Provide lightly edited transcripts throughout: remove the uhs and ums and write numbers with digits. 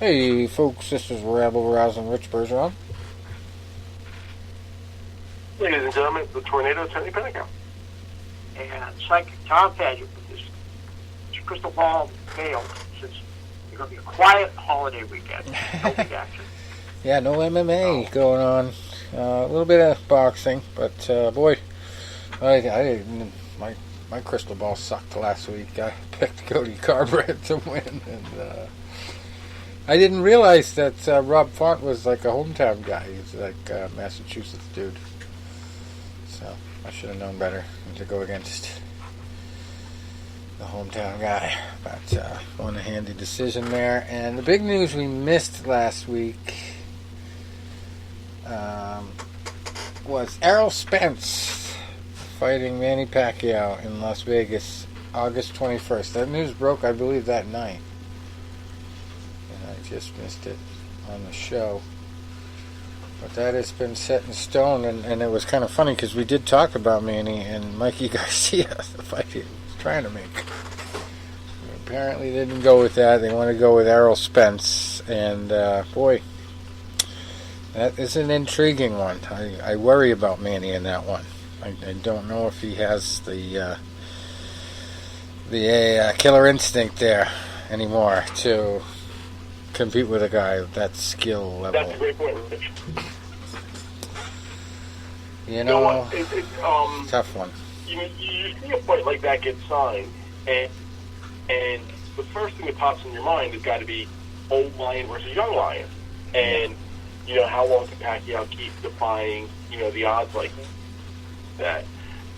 Hey folks, this is Rabble Rousing Rich Bergeron. Ladies and gentlemen, the tornado, Manny Pacquiao. And Psychic Tom Paget with this crystal ball failed. Since it's going to be a quiet holiday weekend. No big action. Yeah, no MMA going on. A little bit of boxing, but boy, I didn't. My crystal ball sucked last week. I picked Cody Garbrandt to win, and I didn't realize that Rob Font was like a hometown guy. He's like a Massachusetts dude. So I should have known better than to go against the hometown guy. But won a handy decision there. And the big news we missed last week was Errol Spence fighting Manny Pacquiao in Las Vegas August 21st. That news broke, I believe, that night. And I just missed it on the show. But that has been set in stone, and it was kind of funny because we did talk about Manny and Mikey Garcia, the fight he was trying to make. Apparently they didn't go with that. They want to go with Errol Spence, and boy, that is an intriguing one. I worry about Manny in that one. I don't know if he has the killer instinct there anymore to compete with a guy with that skill level. That's a great point, Rich. You know, it's tough one. You see a fight like that get signed, and the first thing that pops in your mind has got to be old lion versus young lion. And, you know, how long can Pacquiao keep defying, the odds like that?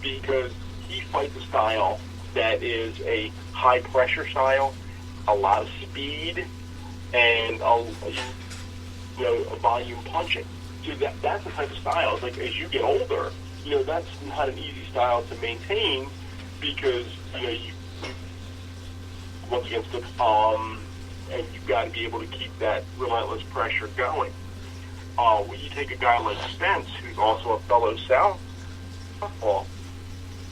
Because he fights a style that is a high-pressure style, a lot of speed, and a volume punching. So that's the type of style. It's like as you get older, that's not an easy style to maintain because you once against the and you've got to be able to keep that relentless pressure going. When you take a guy like Spence, who's also a fellow southpaw,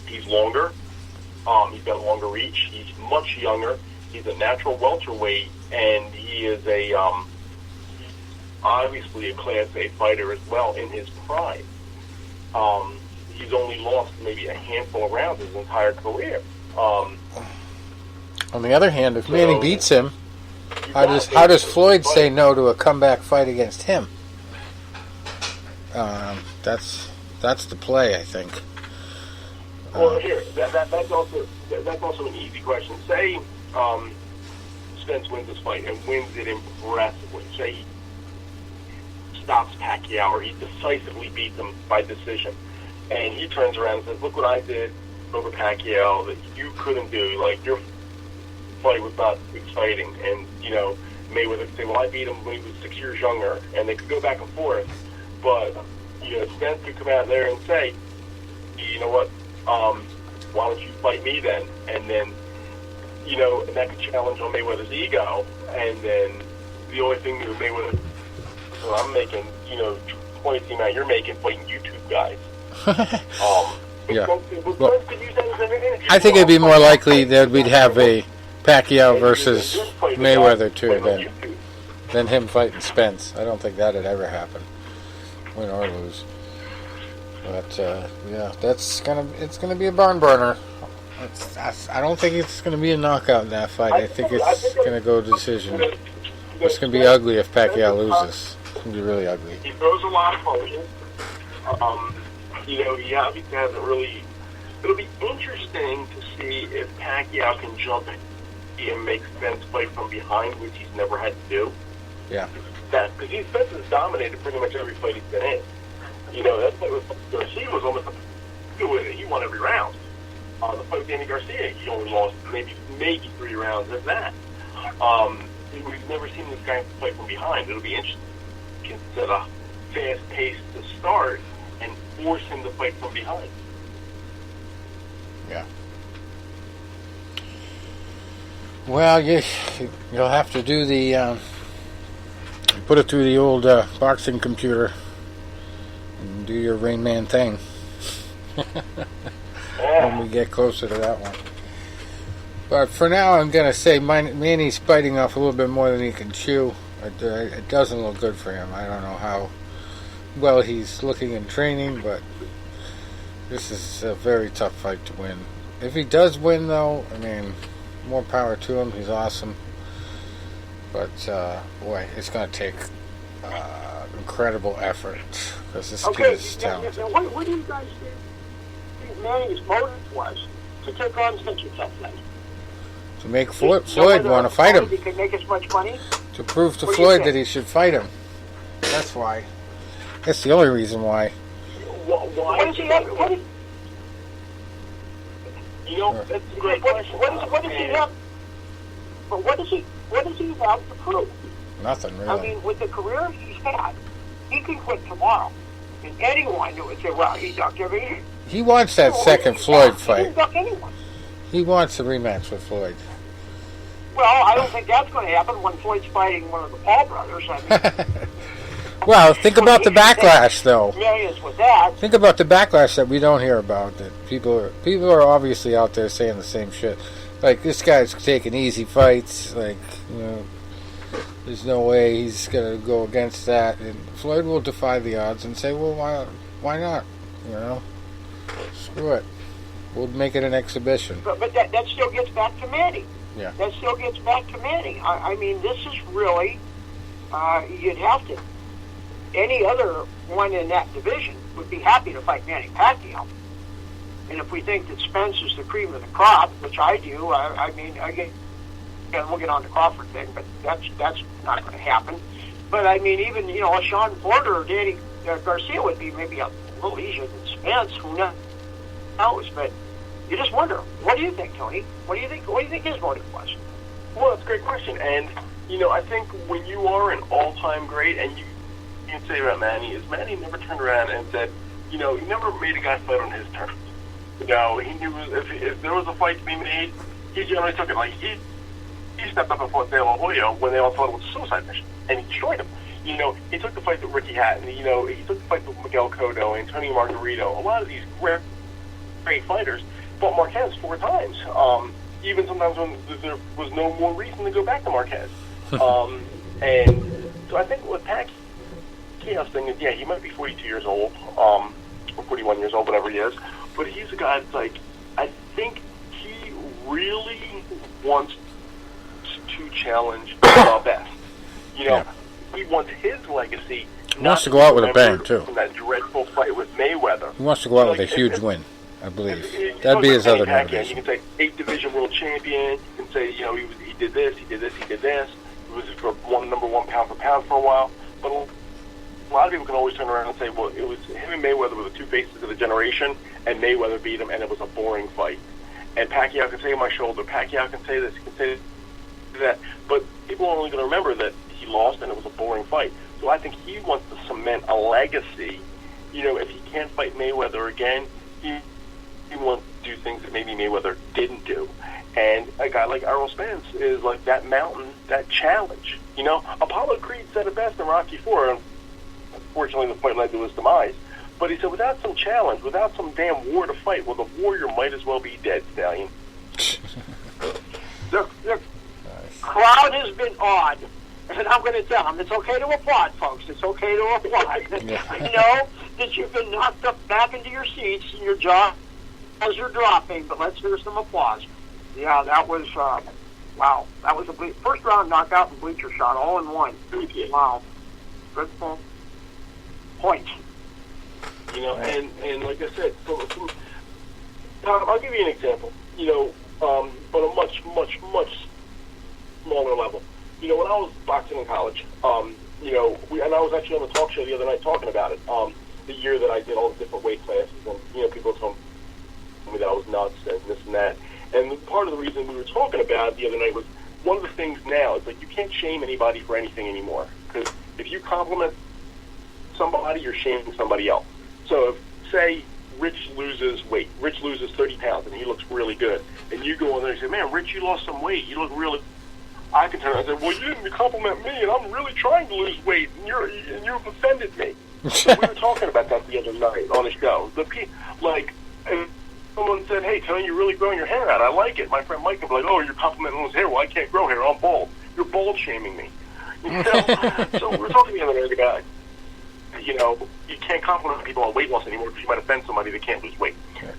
he's longer. He's got longer reach. He's much younger. He's a natural welterweight, and he is obviously a Class A fighter as well in his prime. He's only lost maybe a handful of rounds his entire career. On the other hand, if Manny beats him, how does Floyd say no to a comeback fight against him? That's the play, I think. Well, here that's also an easy question. Say Spence wins this fight and wins it impressively. Say he stops Pacquiao or he decisively beats him by decision, and he turns around and says, "Look what I did over Pacquiao that you couldn't do. Like your fight was not exciting." And Mayweather could say, "Well, I beat him when he was 6 years younger," and they could go back and forth. But Spence could come out there and say, "You know what? Why don't you fight me then?" And then and that could challenge on Mayweather's ego. And then the only thing that Mayweather, so I'm making twice the amount you're making fighting YouTube guys. Yeah. Well, I think it'd be more likely that we'd have a Pacquiao versus Mayweather too than him fighting Spence. I don't think that'd ever happen, win or lose. But it's gonna be a barn burner. I don't think it's gonna be a knockout in that fight. I think it's gonna go decision. It's gonna be ugly if Pacquiao loses. It's gonna be really ugly. He throws a lot of punches. He obviously hasn't really. It'll be interesting to see if Pacquiao can jump in and make Spence fight from behind, which he's never had to do. Yeah. Because Spence has dominated pretty much every fight he's been in. That fight with Garcia was almost good with it. He won every round. The fight with Danny Garcia, he only lost maybe 3 rounds of that. We've never seen this guy fight from behind. It'll be interesting to set a fast pace to start and force him to fight from behind. Yeah. Well, you'll have to do the put it through the old boxing computer and do your Rain Man thing when we get closer to that one. But for now, I'm going to say Manny's biting off a little bit more than he can chew. It doesn't look good for him. I don't know how well he's looking in training, but this is a very tough fight to win. If he does win, though, I mean, more power to him. He's awesome. But, boy, it's going to take incredible effort because this kid is talented. What do you guys think Manny's motive was to take on such a tough fight? To make Floyd want to fight him. He can make as much money? To prove to Floyd that he should fight him. That's why. That's the only reason why. What does he have? You know, that's a great question. What does he have? But what does he have to prove? Nothing, really. I mean, with the career he's had, he can quit tomorrow. And anyone who would say, well, he ducked every... He wants that second Floyd fight. He didn't duck anyone. He wants a rematch with Floyd. Well, I don't think that's going to happen when Floyd's fighting one of the Paul brothers. I mean, well, think about the backlash, though. Millions with that. Think about the backlash that we don't hear about. That people are obviously out there saying the same shit. Like, this guy's taking easy fights. Like, you know, there's no way he's going to go against that. And Floyd will defy the odds and say, well, why not? You know, screw it. We'll make it an exhibition. But that still gets back to Manny. Yeah. That still gets back to Manny. I mean, this is really, you'd have to, any other one in that division would be happy to fight Manny Pacquiao. And if we think that Spence is the cream of the crop, which I do, I mean, again, we'll get on the Crawford thing, but that's not going to happen. But I mean, even, you know, a Sean Porter or Danny Garcia would be maybe a little easier than Spence. Who knows? But you just wonder. What do you think, Tony? What do you think his motive was? Well, that's a great question. And, you know, I think when you are an all-time great, and you can say about Manny, is Manny never turned around and said, you know, he never made a guy fight on his terms. You know, he knew if there was a fight to be made, he generally took it. Like, he stepped up and fought De La Hoya when they all thought it was a suicide mission, and he destroyed him. You know, he took the fight with Ricky Hatton. You know, he took the fight with Miguel Cotto, Antonio Margarito. A lot of these great fighters fought Marquez 4 times. Even sometimes when there was no more reason to go back to Marquez. And so I think with Pacquiao's thing is, yeah, he might be 42 years old, or 41 years old, whatever he is. But he's a guy that's like, I think he really wants to challenge the best. You know, he wants his legacy. He wants to go out with a bang, too. From that dreadful fight with Mayweather. He wants to go out with a huge win, I believe. That'd be his other motivation. You can say 8 division world champion. You can say, you know, he did this, he did this, he did this. He was number one pound for pound for a while. But a lot of people can always turn around and say, well, it was him and Mayweather were the two faces of the generation, and Mayweather beat him, and it was a boring fight. And Pacquiao can say on my shoulder, Pacquiao can say this, he can say that. But people are only going to remember that he lost and it was a boring fight. So I think he wants to cement a legacy. You know, if he can't fight Mayweather again, he wants to do things that maybe Mayweather didn't do. And a guy like Errol Spence is like that mountain, that challenge. You know, Apollo Creed said it best in Rocky IV. Unfortunately, the fight led to his demise. But he said, without some challenge, without some damn war to fight, well, the warrior might as well be dead, Stallion. The crowd has been awed. And I'm going to tell them, it's okay to applaud, folks. It's okay to applaud. I know that you've been knocked up back into your seats and your jaws are dropping, but let's hear some applause. Yeah, that was, wow. That was a first round knockout and bleacher shot, all in one. Wow. Good point. You know, and like I said, I'll give you an example. You know, on a much smaller level. You know, when I was boxing in college, you know, and I was actually on the talk show the other night talking about it. The year that I did all the different weight classes, and you know, people told me that I was nuts and this and that. And part of the reason we were talking about it the other night was one of the things now is like you can't shame anybody for anything anymore, because if you compliment somebody, you're shaming somebody else. So if, say, Rich loses weight, Rich loses 30 pounds, and he looks really good, and you go in there and say, man, Rich, you lost some weight, you look really... I can turn around and say, well, you didn't compliment me, and I'm really trying to lose weight, and you've offended me. So we were talking about that the other night on the show. And someone said, hey, Tony, you're really growing your hair out. I like it. My friend Mike was like, oh, you're complimenting his hair. Well, I can't grow hair. I'm bald. You're bald shaming me. So we were talking the other day about, you can't compliment people on weight loss anymore because you might offend somebody that can't lose weight.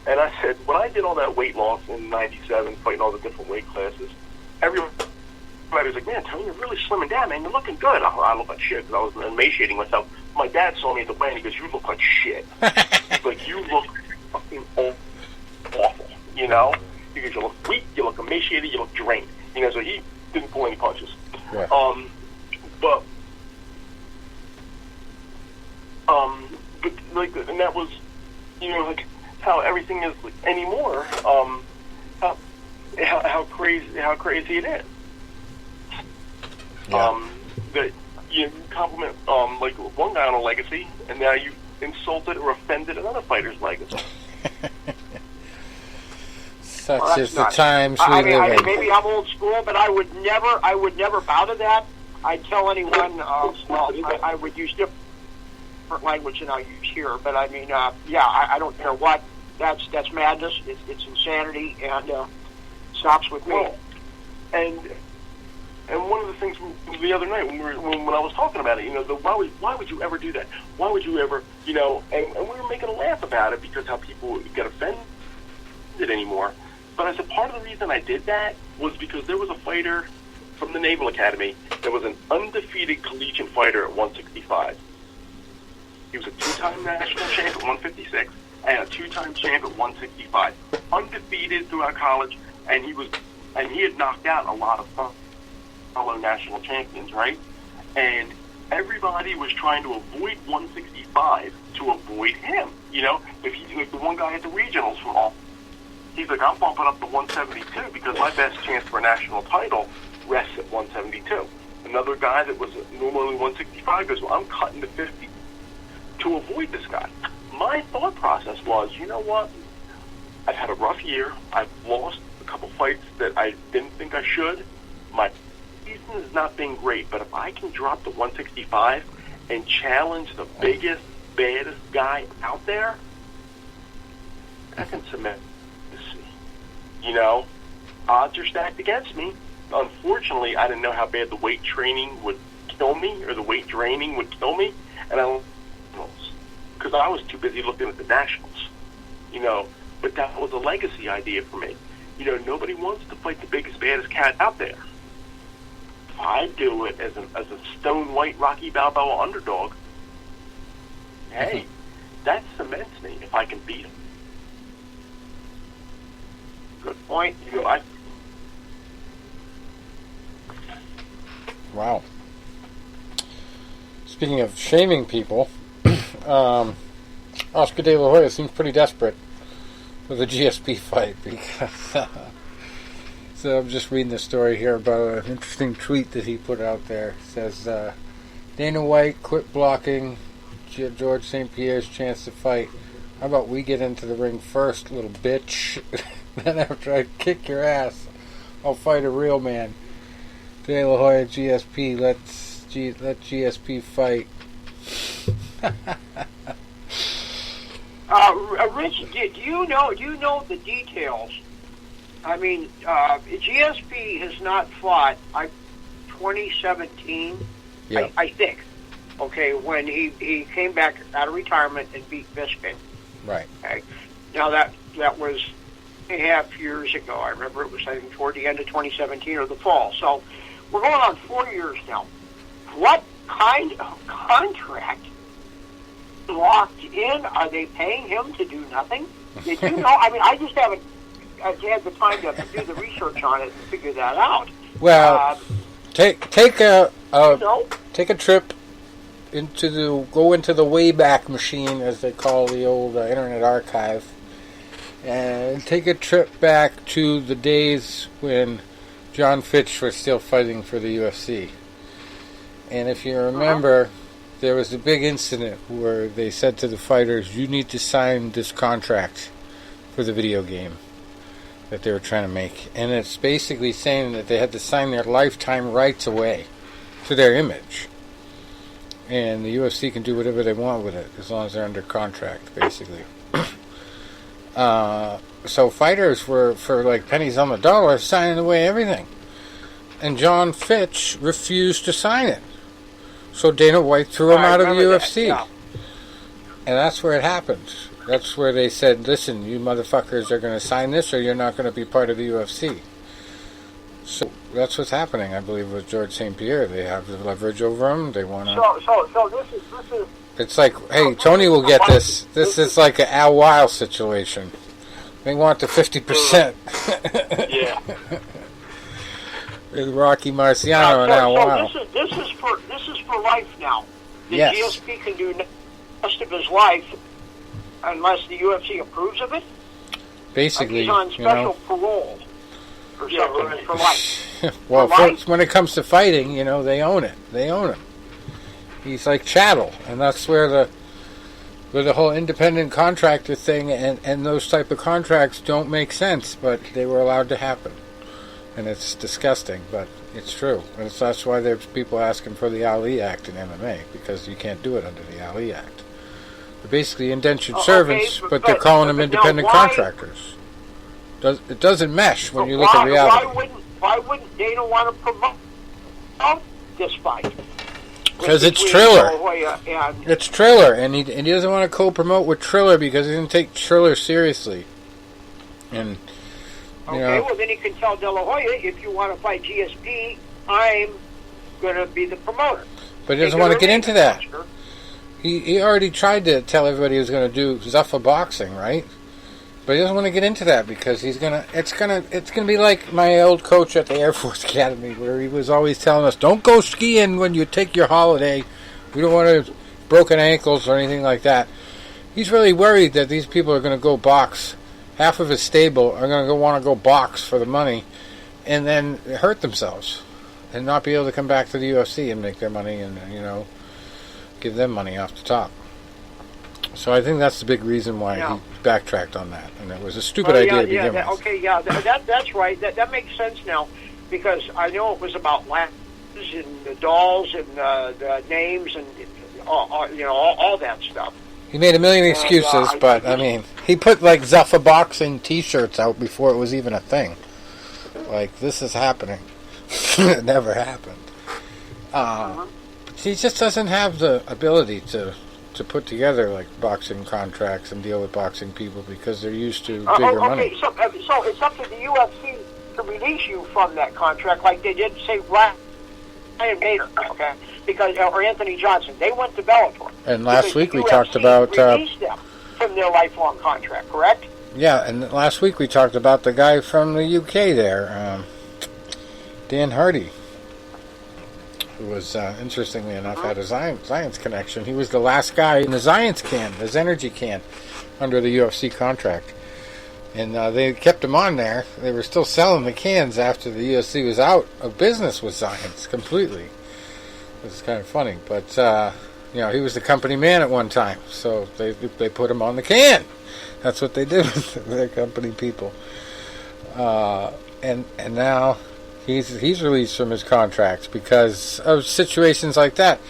And I said, when I did all that weight loss in '97, fighting all the different weight classes, everybody was like, man, Tony, you're really slimming down, man. You're looking good. I look like shit because I was emaciating myself. My dad saw me at the weigh, and he goes, you look like shit. He's like, you look fucking awful, He goes, you look weak, you look emaciated, you look drained. So he didn't pull any punches. Right. But like, and that was, like how everything is like, anymore. How crazy it is. Yeah. That you compliment like one guy on a legacy, and now you insulted or offended another fighter's legacy. Such is the times we live in. Maybe I'm old school, but I would never bow to that. I'd tell anyone, I would use different language than I use here, but I mean, I don't care what. That's madness. It's insanity, and stops with me. Well, and one of the things the other night when I was talking about it, why would you ever do that? Why would you ever, and we were making a laugh about it because how people get offended anymore. But I said part of the reason I did that was because there was a fighter from the Naval Academy that was an undefeated collegiate fighter at 165. He was a two-time national champ at 156 and a two-time champ at 165. Undefeated throughout college, and he had knocked out a lot of fellow national champions, right? And everybody was trying to avoid 165 to avoid him. If he, like the one guy at the regionals from all, he's like, I'm bumping up to 172 because my best chance for a national title rests at 172. Another guy that was normally 165 goes, well, I'm cutting to 50 to avoid this guy. My thought process was, you know what? I've had a rough year. I've lost a couple fights that I didn't think I should. My season has not been great, but if I can drop to 165 and challenge the biggest, baddest guy out there, I can cement this. Odds are stacked against me. Unfortunately, I didn't know how bad the weight training would kill me or the weight draining would kill me, and because I was too busy looking at the nationals. But that was a legacy idea for me. Nobody wants to fight the biggest, baddest cat out there. If I do it as a stone white Rocky Balboa underdog, hey, that cements me if I can beat him. Good point. Wow. Speaking of shaming people, Oscar De La Hoya seems pretty desperate for the GSP fight because so I'm just reading the story here about an interesting tweet that he put out there. It says Dana White quit blocking George St. Pierre's chance to fight. How about we get into the ring first, little bitch? Then after I kick your ass, I'll fight a real man. De La Hoya GSP, let GSP fight. Rich, do you know the details? I mean, GSP has not fought. 2017, yeah. I think. Okay, when he came back out of retirement and beat Bisping. Right. Okay. Now that was 2.5 years ago. I remember it was, I think, toward the end of 2017 or the fall. So we're going on 4 years now. What kind of contract locked in? Are they paying him to do nothing? Did you know? I mean, I just haven't had the time to do the research on it and figure that out. Well, take a trip go into the Wayback Machine, as they call the old Internet Archive, and take a trip back to the days when John Fitch was still fighting for the UFC. And if you remember, there was a big incident where they said to the fighters, you need to sign this contract for the video game that they were trying to make. And it's basically saying that they had to sign their lifetime rights away to their image. And the UFC can do whatever they want with it as long as they're under contract, basically. So fighters were, for like pennies on the dollar, signing away everything. And John Fitch refused to sign it So Dana White threw him out of the UFC. Yeah. And that's where it happened. That's where they said, listen, you motherfuckers are going to sign this or you're not going to be part of the UFC. So that's what's happening, I believe, with George St. Pierre. They have the leverage over him. They want to... So this is... It's like, hey, Tony will get this. This is like an Al Weil situation. They want the 50%. Yeah. With Rocky Marciano and Al Weil. This is for life now. The Yes. GSP can do the rest of his life unless the UFC approves of it. Basically, He's on special parole or something right. for life. Well, For life? when it comes to fighting, they own it. They own him. He's like chattel, and that's where the whole independent contractor thing and those type of contracts don't make sense, but they were allowed to happen. And it's disgusting, but it's true. And that's why there's people asking for the Ali Act in MMA, because you can't do it under the Ali Act. They're basically indentured servants, but they're calling them independent contractors. It doesn't mesh when you look at reality. Why wouldn't Dana want to promote this fight? Because it's Between Triller. De La Hoya and It's Triller, and he doesn't want to co-promote with Triller because he doesn't take Triller seriously. And okay, well then he can tell De La Hoya, if you want to fight GSP, I'm going to be the promoter. But he doesn't want to get into that. He already tried to tell everybody he was going to do Zuffa boxing, right? But he doesn't want to get into that because it's gonna be like my old coach at the Air Force Academy, where he was always telling us, don't go skiing when you take your holiday. We don't want broken ankles or anything like that. He's really worried that these people are going to go box. Half of his stable are going to want to go box for the money and then hurt themselves and not be able to come back to the UFC and make their money and, give them money off the top. So I think that's the big reason why he backtracked on that. And it was a stupid idea to begin with. Okay, that's right. That makes sense now, because I know it was about lashes and the dolls and the names and all that stuff. He made a million excuses, but I mean, he put like Zuffa boxing T-shirts out before it was even a thing. Like, this is happening. It never happened. He just doesn't have the ability to put together like boxing contracts and deal with boxing people because they're used to bigger money. So it's up to the UFC to release you from that contract, like they did say Ryan Bader, okay? Because or Anthony Johnson, they went to Bellator. And last week we UFC talked about released them from their lifelong contract, correct? Yeah, and last week we talked about the guy from the UK there, Dan Hardy, who was, interestingly enough, had a Zions connection. He was the last guy in the Zions can, his energy can, under the UFC contract. And they kept him on there. They were still selling the cans after the UFC was out of business with Zions completely. It was kind of funny. But, he was the company man at one time. So they put him on the can. That's what they did with their company people. And now he's released from his contracts because of situations like that.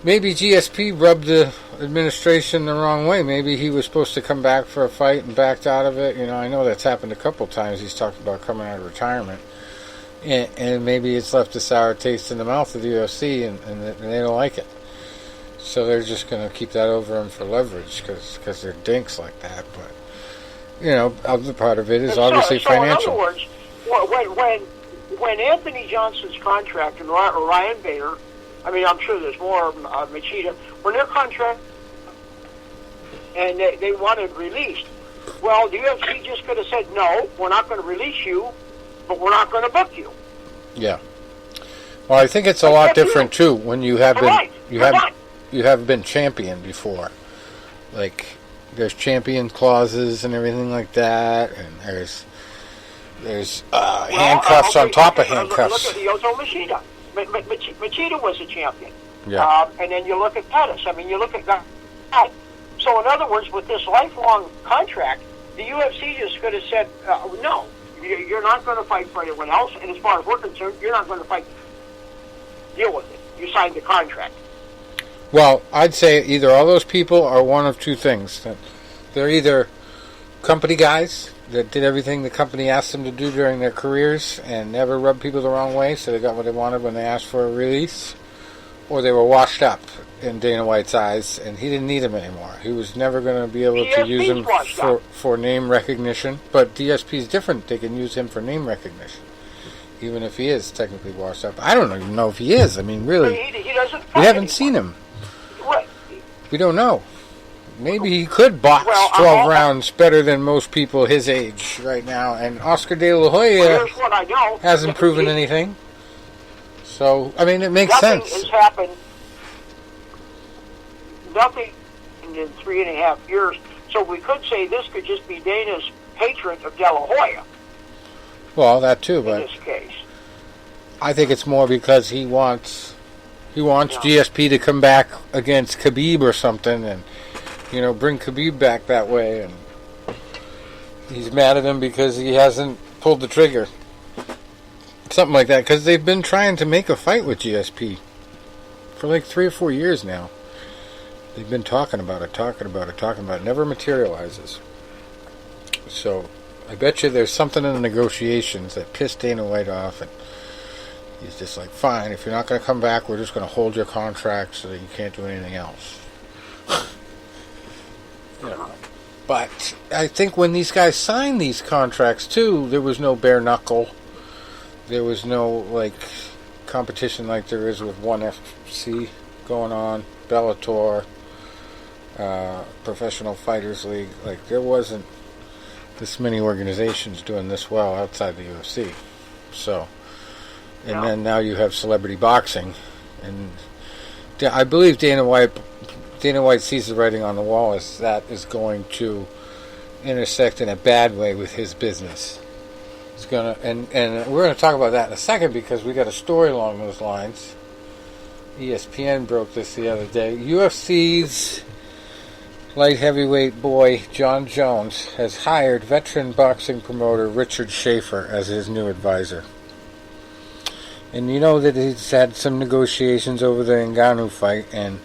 Maybe GSP rubbed the administration the wrong way. Maybe he was supposed to come back for a fight and backed out of it. I know that's happened a couple times. He's talked about coming out of retirement. And maybe it's left a sour taste in the mouth of the UFC and they don't like it. So they're just going to keep that over him for leverage because they're dinks like that. But, other part of it is obviously financial. In other words, when Anthony Johnson's contract and Ryan Bader, I mean, I'm sure there's more, Machida, when their contract and they wanted released, well, the UFC just could have said, no, we're not going to release you, but we're not going to book you. Yeah. Well, I think it's a lot different too when you have been champion before. Like, there's champion clauses and everything like that, and there's handcuffs on top of handcuffs. Look at Yoto Machida. Machida was a champion. Yeah. And then you look at Pettis. I mean, you look at that. So, in other words, with this lifelong contract, the UFC just could have said, no, you're not going to fight for anyone else. And as far as we're concerned, you're not going to fight. Deal with it. You signed the contract. Well, I'd say either all those people are one of two things. They're either company guys that did everything the company asked them to do during their careers and never rubbed people the wrong way, so they got what they wanted when they asked for a release, or they were washed up in Dana White's eyes, and he didn't need them anymore. He was never going to be able to use them for name recognition. But DSP is different. They can use him for name recognition, even if he is technically washed up. I don't even know if he is. I mean, really, he doesn't. We haven't seen him. Right. We don't know. Maybe he could box 12 rounds better than most people his age right now. And Oscar De La Hoya hasn't proven anything. So, I mean, it makes sense. Nothing has happened. Nothing in 3.5 years. So we could say this could just be Dana's hatred of De La Hoya. Well, that too, but in this case, I think it's more because he wants GSP to come back against Khabib or something, and bring Khabib back that way, and he's mad at him because he hasn't pulled the trigger. Something like that, because they've been trying to make a fight with GSP for like 3 or 4 years now. They've been talking about it, never materializes. So, I bet you there's something in the negotiations that pissed Dana White off, and he's just like, fine, if you're not going to come back, we're just going to hold your contract so that you can't do anything else. But I think when these guys signed these contracts too, there was no bare knuckle. There was no competition like there is with ONE FC going on, Bellator, Professional Fighters League. There wasn't this many organizations doing this well outside the UFC. So, and then now you have celebrity boxing, and I believe Dana White sees the writing on the wall as that is going to intersect in a bad way with his business. It's gonna, and we're going to talk about that in a second because we got a story along those lines. ESPN broke this the other day. UFC's light heavyweight boy John Jones has hired veteran boxing promoter Richard Schaefer as his new advisor. And you know that he's had some negotiations over the Ngannou fight, and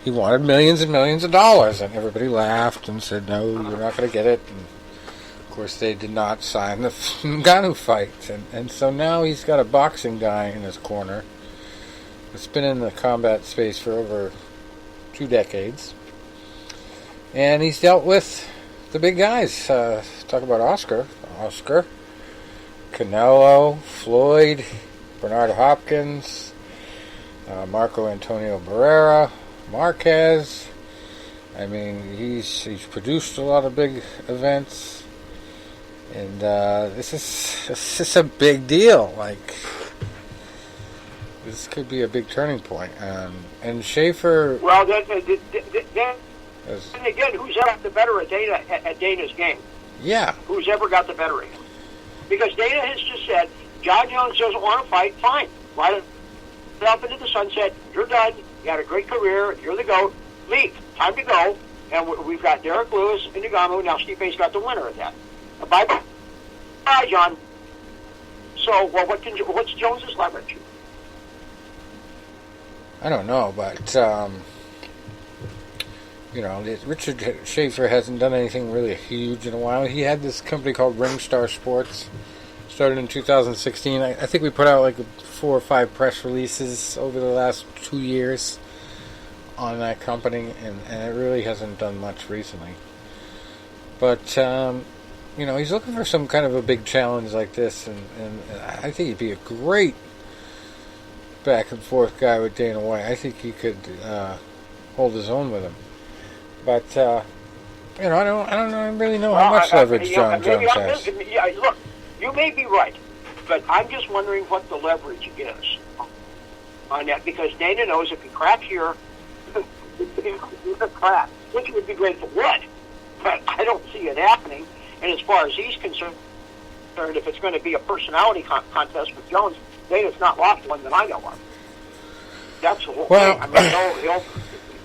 he wanted millions and millions of dollars, and everybody laughed and said, no, you're not going to get it. And of course, they did not sign the Ngannou fight. And so now he's got a boxing guy in his corner that's been in the combat space for over 2 decades. And he's dealt with the big guys. Talk about Oscar, Canelo, Floyd, Bernard Hopkins, Marco Antonio Barrera, Marquez. I mean, he's produced a lot of big events, and this is a big deal. This could be a big turning point. And Schaefer. Well, then again, who's got the better at Dana's game? Yeah. Who's ever got the better of him? Because Dana has just said, John Jones doesn't want to fight. Fine, ride it up into the sunset. You're done. You had a great career. You're the GOAT. Leave. Time to go. And we've got Derek Lewis and Ngannou. Now Stipe's got the winner of that. Bye-bye, John. So, well, what's Jones's leverage? I don't know, but Richard Schaefer hasn't done anything really huge in a while. He had this company called Ringstar Sports, started in 2016. I think we put out 4 or 5 press releases over the last 2 years on that company, and it really hasn't done much recently. But he's looking for some kind of a big challenge like this, and I think he'd be a great back and forth guy with Dana White. I think he could hold his own with him. But I don't really know how much leverage John Jones has. Look, you may be right, but I'm just wondering what the leverage is on that, because Dana knows if he cracks here, crap, which would be great for Wood, but I don't see it happening. And as far as he's concerned, if it's going to be a personality contest with Jones, Dana's not lost one that I know of. That's the whole thing.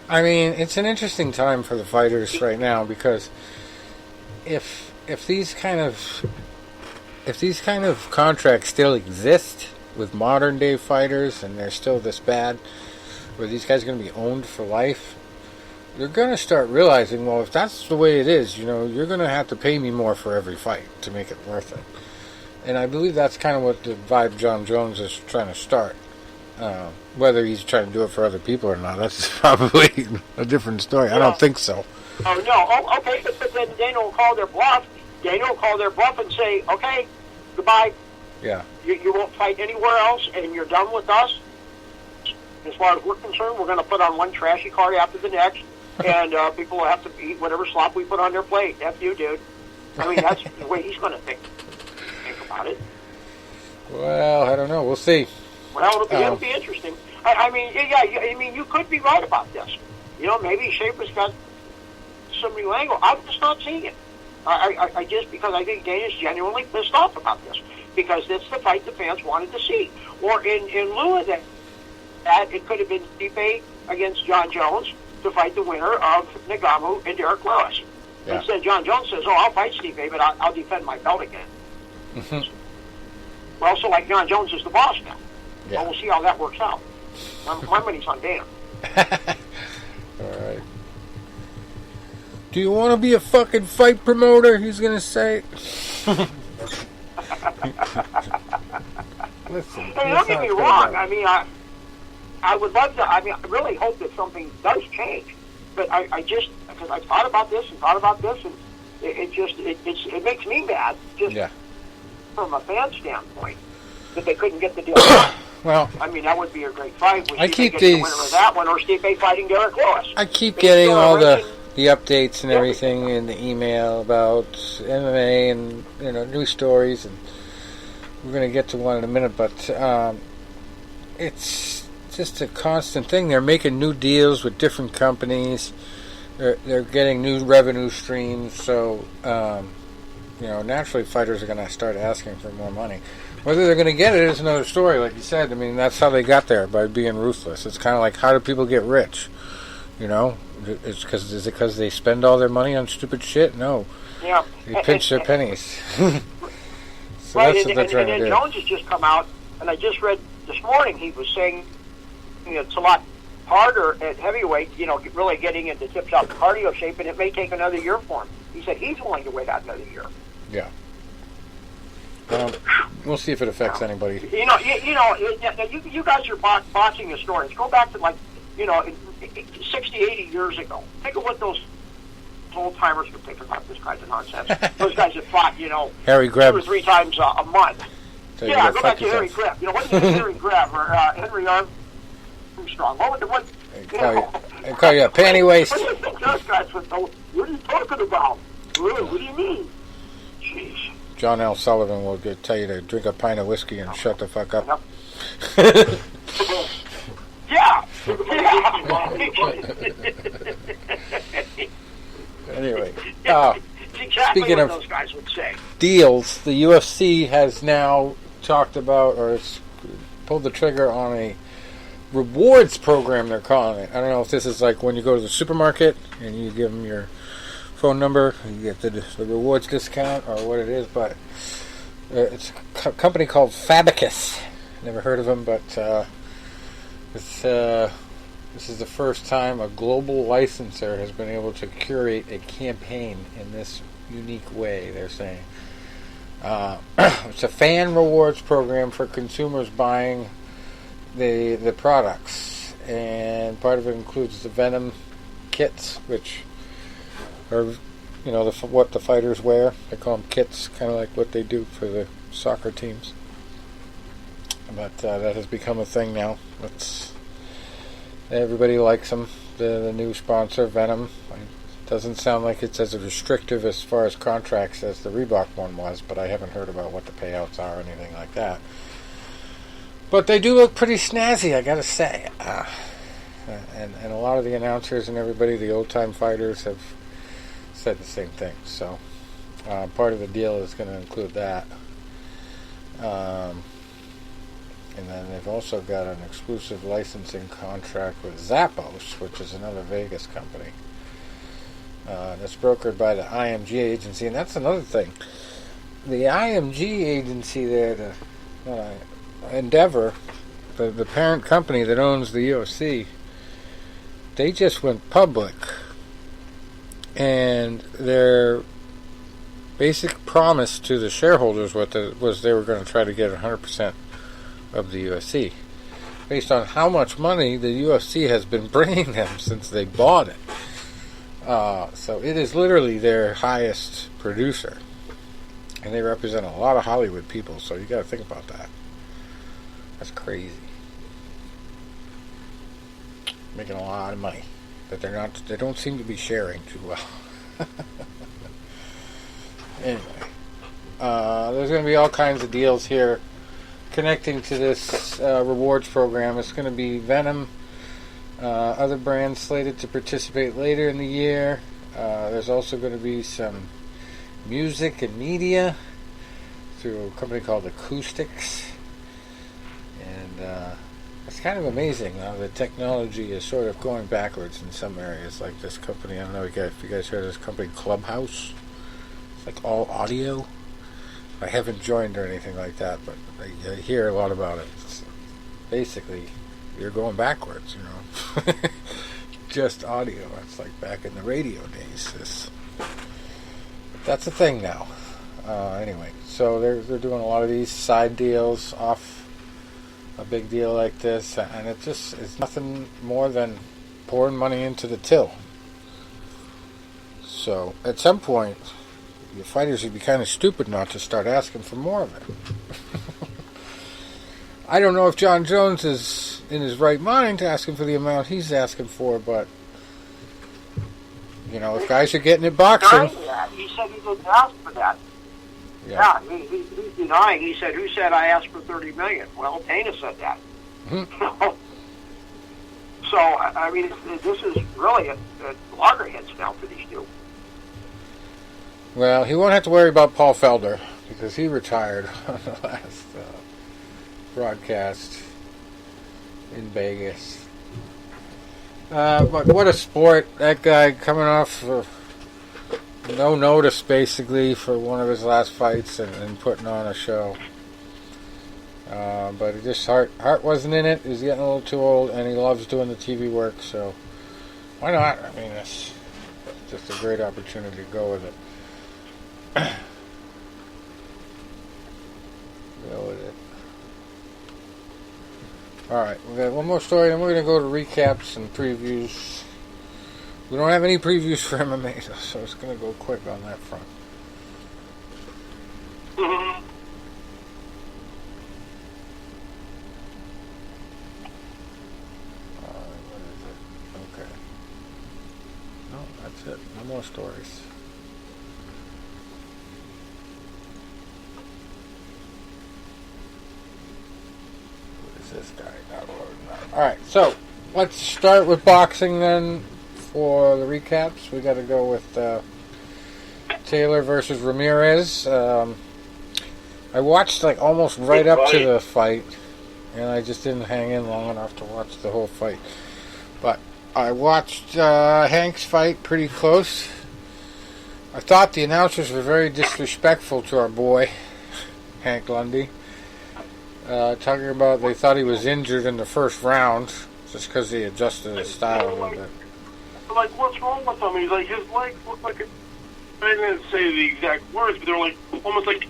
I mean, it's an interesting time for the fighters right now, because if these kind of contracts still exist with modern day fighters, and they're still this bad, where these guys are going to be owned for life, you're going to start realizing, well, if that's the way it is, you're going to have to pay me more for every fight to make it worth it. And I believe that's kind of what the vibe John Jones is trying to start. Whether he's trying to do it for other people or not, that's probably a different story. I don't think so. Oh, no. Oh, okay, but then Dana will call their bluff. Dana will call their bluff and say, okay, goodbye. Yeah. You won't fight anywhere else, and you're done with us. As far as we're concerned, we're going to put on one trashy card after the next, and people will have to eat whatever slop we put on their plate. That's you, dude. I mean, that's the way he's going to think about it. Well, I don't know. We'll see. Well, it'll be interesting. I mean, you could be right about this. Maybe Schaefer's got some new angle. I'm just not seeing it. I just, because I think Dana's genuinely pissed off about this, because it's the fight the fans wanted to see. Or in lieu of that, it could have been Stipe against John Jones to fight the winner of Nagamu and Derek Lewis. Yeah. Instead, John Jones says, I'll fight Stipe, but I'll defend my belt again. Mm-hmm. Well, so like John Jones is the boss now. Yeah. Well, we'll see how that works out. My money's on Dana. All right. Do you want to be a fucking fight promoter? He's going to say. Listen. Hey, don't get me wrong. I mean, I would love to. I mean, I really hope that something does change. But I just, because I've thought about this, and it makes me mad, just from a fan standpoint, that they couldn't get the deal done. Well, I mean, that would be a great fight. I keep these. The winner of that one, or Stipe fighting Derek Lewis. I keep getting all the updates and everything in the email about MMA and new stories, and we're going to get to one in a minute. But it's just a constant thing. They're making new deals with different companies. They're getting new revenue streams. So naturally, fighters are going to start asking for more money. Whether they're going to get it is another story, like you said. I mean, that's how they got there, by being ruthless. It's kind of like, how do people get rich? Is it because they spend all their money on stupid shit? No. Yeah. They pinch their pennies. So right, that's what they're trying to do. And Jones has just come out, and I just read this morning, he was saying it's a lot harder at heavyweight, really getting into tip-top cardio shape, and it may take another year for him. He said he's willing to wait out another year. Yeah. We'll see if it affects anybody. You guys are boxing historians. Go back to 60, 80 years ago. Think of what those old-timers would think about this kind of nonsense. Those guys that fought, Harry Greb 2 or 3 times a month. So go back to Harry Greb. What did Harry Greb or Henry Armstrong? What I call you a panty waist. What do you think those guys would know? What are you talking about? What do you mean? Jeez. John L. Sullivan will tell you to drink a pint of whiskey and shut the fuck up. Yeah. Anyway, exactly speaking what of those guys would say. Deals, the UFC has now talked about, or it's pulled the trigger on a rewards program, they're calling it. I don't know if this is like when you go to the supermarket and you give them your phone number, you get the rewards discount, or what it is, but it's a company called Fabicus. Never heard of them, but this is the first time a global licensor has been able to curate a campaign in this unique way, they're saying. It's a fan rewards program for consumers buying the products, and part of it includes the Venom kits, which are what the fighters wear. They call them kits, kind of like what they do for the soccer teams. But that has become a thing now. Everybody likes them. The new sponsor, Venom. It doesn't sound like it's as restrictive as far as contracts as the Reebok one was, but I haven't heard about what the payouts are or anything like that. But they do look pretty snazzy, I gotta say. And a lot of the announcers and everybody, the old-time fighters, have said the same thing. So part of the deal is going to include that. And then they've also got an exclusive licensing contract with Zappos, which is another Vegas company. That's brokered by the IMG agency, and that's another thing. The IMG agency there, the Endeavor, the parent company that owns the UFC, they just went public. And their basic promise to the shareholders was they were going to try to get 100% of the UFC. based on how much money the UFC has been bringing them since they bought it. So it is literally their highest producer. And they represent a lot of Hollywood people, so you got to think about that. That's crazy. Making a lot of money that they don't seem to be sharing too well. Anyway, there's going to be all kinds of deals here connecting to this rewards program. It's going to be Venom, other brands slated to participate later in the year. There's also going to be some music and media through a company called Acoustics. And it's kind of amazing how the technology is sort of going backwards in some areas. Like this company, I don't know if you guys heard of this company, Clubhouse. It's like all audio. I haven't joined or anything like that, but I hear a lot about it. It's basically, you're going backwards, you know. Just audio. It's like back in the radio days. That's a thing now. Anyway, so they're doing a lot of these side deals off a big deal like this, and it's nothing more than pouring money into the till. So at some point, the fighters would be kind of stupid not to start asking for more of it. I don't know if John Jones is in his right mind asking for the amount he's asking for, but you know, if guys are getting it boxing. He said he didn't ask for that. Yeah, he's denying. He said, "Who said I asked for $30 million?" Well, Dana said that. Mm-hmm. So I mean, this is really a loggerheads now for these two. Well, he won't have to worry about Paul Felder because he retired on the last broadcast in Vegas. But what a sport. That guy coming off no notice, basically, for one of his last fights and putting on a show. But his heart wasn't in it. He's getting a little too old, and he loves doing the TV work, so why not? I mean, it's just a great opportunity to go with it. Go with it. Alright, we got one more story, and we're going to go to recaps and previews. We don't have any previews for MMA, so it's going to go quick on that front. Mm-hmm. What is it? Okay. No, that's it. No more stories. This guy got loaded. Alright, so let's start with boxing then for the recaps. We got to go with Taylor versus Ramirez. I watched like almost right up to the fight, and I just didn't hang in long enough to watch the whole fight. But I watched Hank's fight pretty close. I thought the announcers were very disrespectful to our boy, Hank Lundy. Talking about they thought he was injured in the first round just because he adjusted his style a little bit. Like, what's wrong with him? He's like, his legs look like I didn't say the exact words, but they're like almost like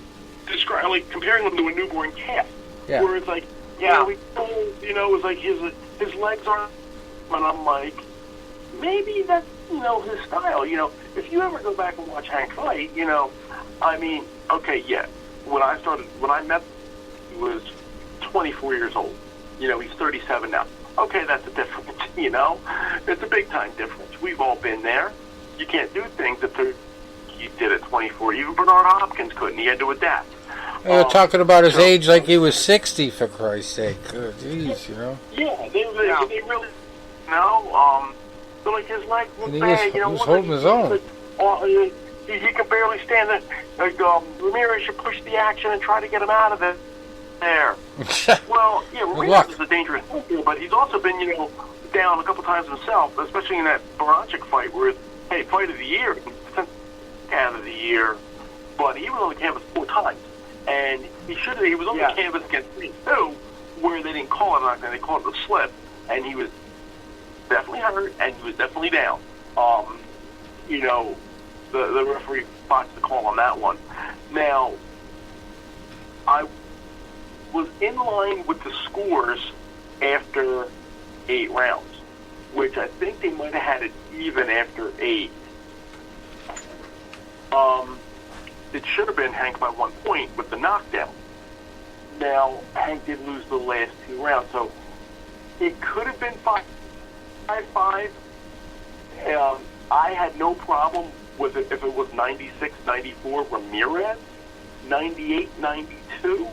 comparing him to a newborn calf. Yeah. Where it's like, it's like his legs aren't. And I'm like, maybe that's his style. If you ever go back and watch Hank fight, I mean, okay, yeah. When I met, he was 24 years old. He's 37 now. Okay, that's a difference, It's a big-time difference. We've all been there. You can't do things that you did at 24. Even Bernard Hopkins couldn't. He had to adapt. They're talking about his age like he was 60, for Christ's sake. Oh, jeez, Yeah, they really, so like his legs look bad. He was holding his own. He could barely stand it. Ramirez should push the action and try to get him out of it. There. Well, yeah, Ramirez is a dangerous fighter, but he's also been, down a couple times himself, especially in that Baranchik fight where it's, fight of the year, out of the year, but he was on the canvas 4 times. And he was on the canvas against me, too, where they didn't call it a knockdown, they called it a slip, and he was definitely hurt, and he was definitely down. The referee botched the call on that one. Now, I was in line with the scores after 8 rounds, which I think they might have had it even after 8. It should have been Hank by 1 point with the knockdown. Now, Hank did lose the last 2 rounds, so it could have been 5-5. I had no problem with it if it was 96-94 Ramirez, 98-92,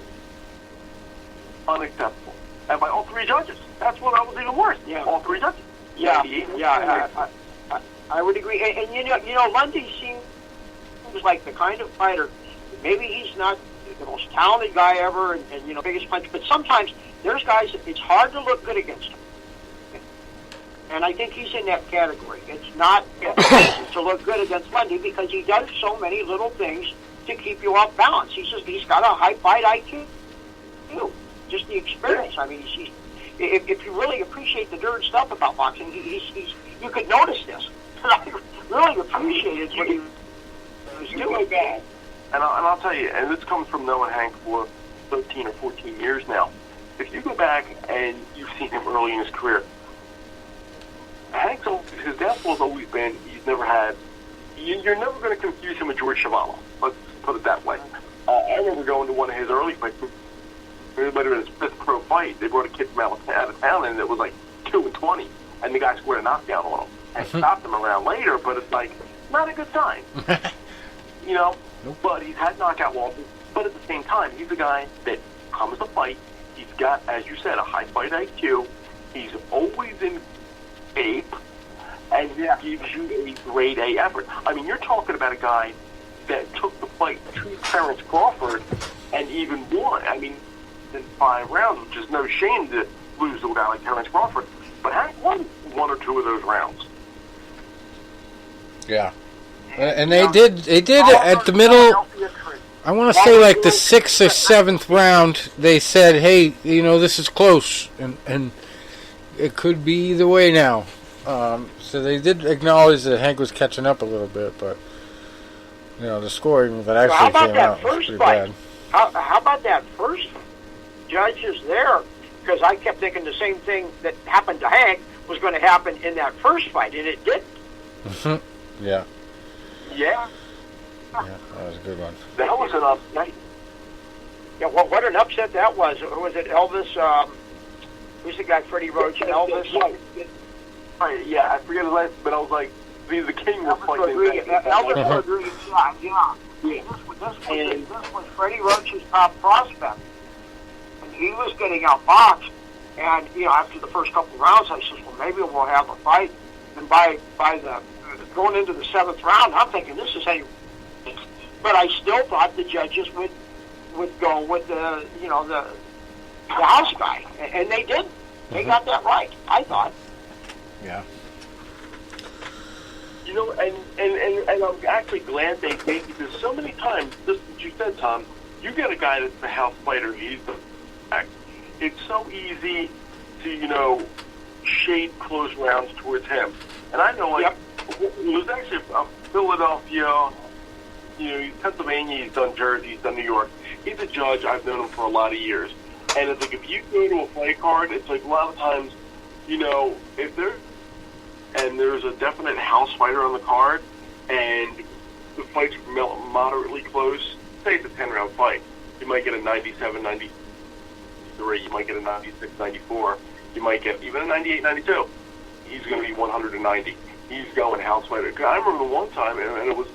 unacceptable. And by all 3 judges. That's what I was even worse. Yeah. All 3 judges. I would agree. And you know, Lundy seems like the kind of fighter. Maybe he's not the most talented guy ever, and you know, biggest punch. But sometimes there's guys that it's hard to look good against him. And I think he's in that category. It's not easy to look good against Lundy because he does so many little things to keep you off balance. He's got a high fight IQ too. Just the experience. I mean, if you really appreciate the dirt stuff about boxing, you could notice this. I really appreciated what he was doing. And I'll tell you, and this comes from knowing Hank for 13 or 14 years now. If you go back and you've seen him early in his career, his downfall has always been he's never had. You're never going to confuse him with George Chuvalo. Let's put it that way. I remember going to one of his early fights. It might have been his 5th pro fight. They brought a kid from out of town, and it was like 2-20, and the guy scored a knockdown on him and stopped him around later. But it's like not a good sign, you know. Nope. But he's had knockout losses. But at the same time, he's a guy that comes to fight. He's got, as you said, a high fight IQ. He's always in shape, and he gives you a grade A effort. I mean, you're talking about a guy that took the fight to Terrence Crawford and even won. I mean, in 5 rounds, which is no shame to lose to a guy like Terrence Crawford. But Hank won 1 or 2 of those rounds. Yeah. And they did at the middle, I want to say like the 6th or 7th round, they said, hey, you know, this is close, and it could be either way now. So they did acknowledge that Hank was catching up a little bit, but, you know, the scoring that actually came out was pretty bad. How about that first judges there? Because I kept thinking the same thing that happened to Hank was going to happen in that first fight, and it didn't. Yeah. Yeah. Yeah, that was a good one. That was an upset. Yeah, what an upset that was. Was it Elvis? Who's the guy? Freddie Roach and Elvis? Yeah, I forget his name, but I was like, the King was fighting. Elvis Rodriguez, yeah. This was Freddie Roach's top prospect. And he was getting outboxed. And, you know, after the first couple of rounds, I said, well, maybe we'll have a fight. And by the going into the 7th round, I'm thinking this is any. But I still thought the judges would go with the house guy, and they did. They got that right, I thought. Yeah. You know, and I'm actually glad they did, because so many times, just what you said, Tom, you get a guy that's the house fighter, he's the back. It's so easy to, you know, shade close rounds towards him. And I know, like, it was actually Philadelphia, you know, Pennsylvania, he's done Jersey, he's done New York. He's a judge. I've known him for a lot of years. And it's like, if you go to a fight card, it's like a lot of times, you know, if there's a definite house fighter on the card, and the fight's moderately close, say it's a 10-round fight, you might get a 97-93, you might get a 96-94, you might get even a 98-92. He's going to be 190. He's going house fighter. I remember one time, and it was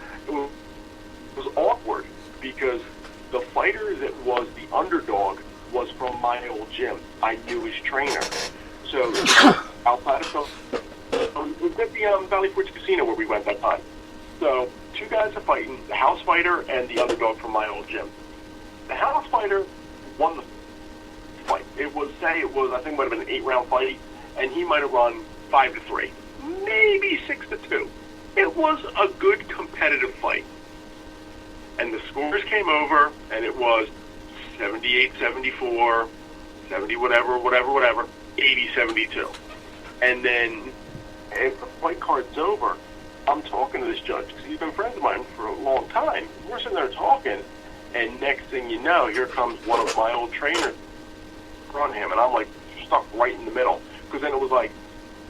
awkward, because the fighter that was the underdog was from my old gym. I knew his trainer. So outside of it was at the Valley Forge Casino where we went that time. So 2 guys are fighting, the house fighter and the underdog from my old gym. The house fighter won the fight. I think it might have been an 8-round fight, and he might have run 5-3, maybe 6-2. It was a good competitive fight. And the scores came over, and it was 78-74, 70 whatever, 80-72. And then, if the fight card's over, I'm talking to this judge, because he's been friends of mine for a long time. We're sitting there talking, and next thing you know, here comes one of my old trainers on him, and I'm like, stuck right in the middle. Because then it was like,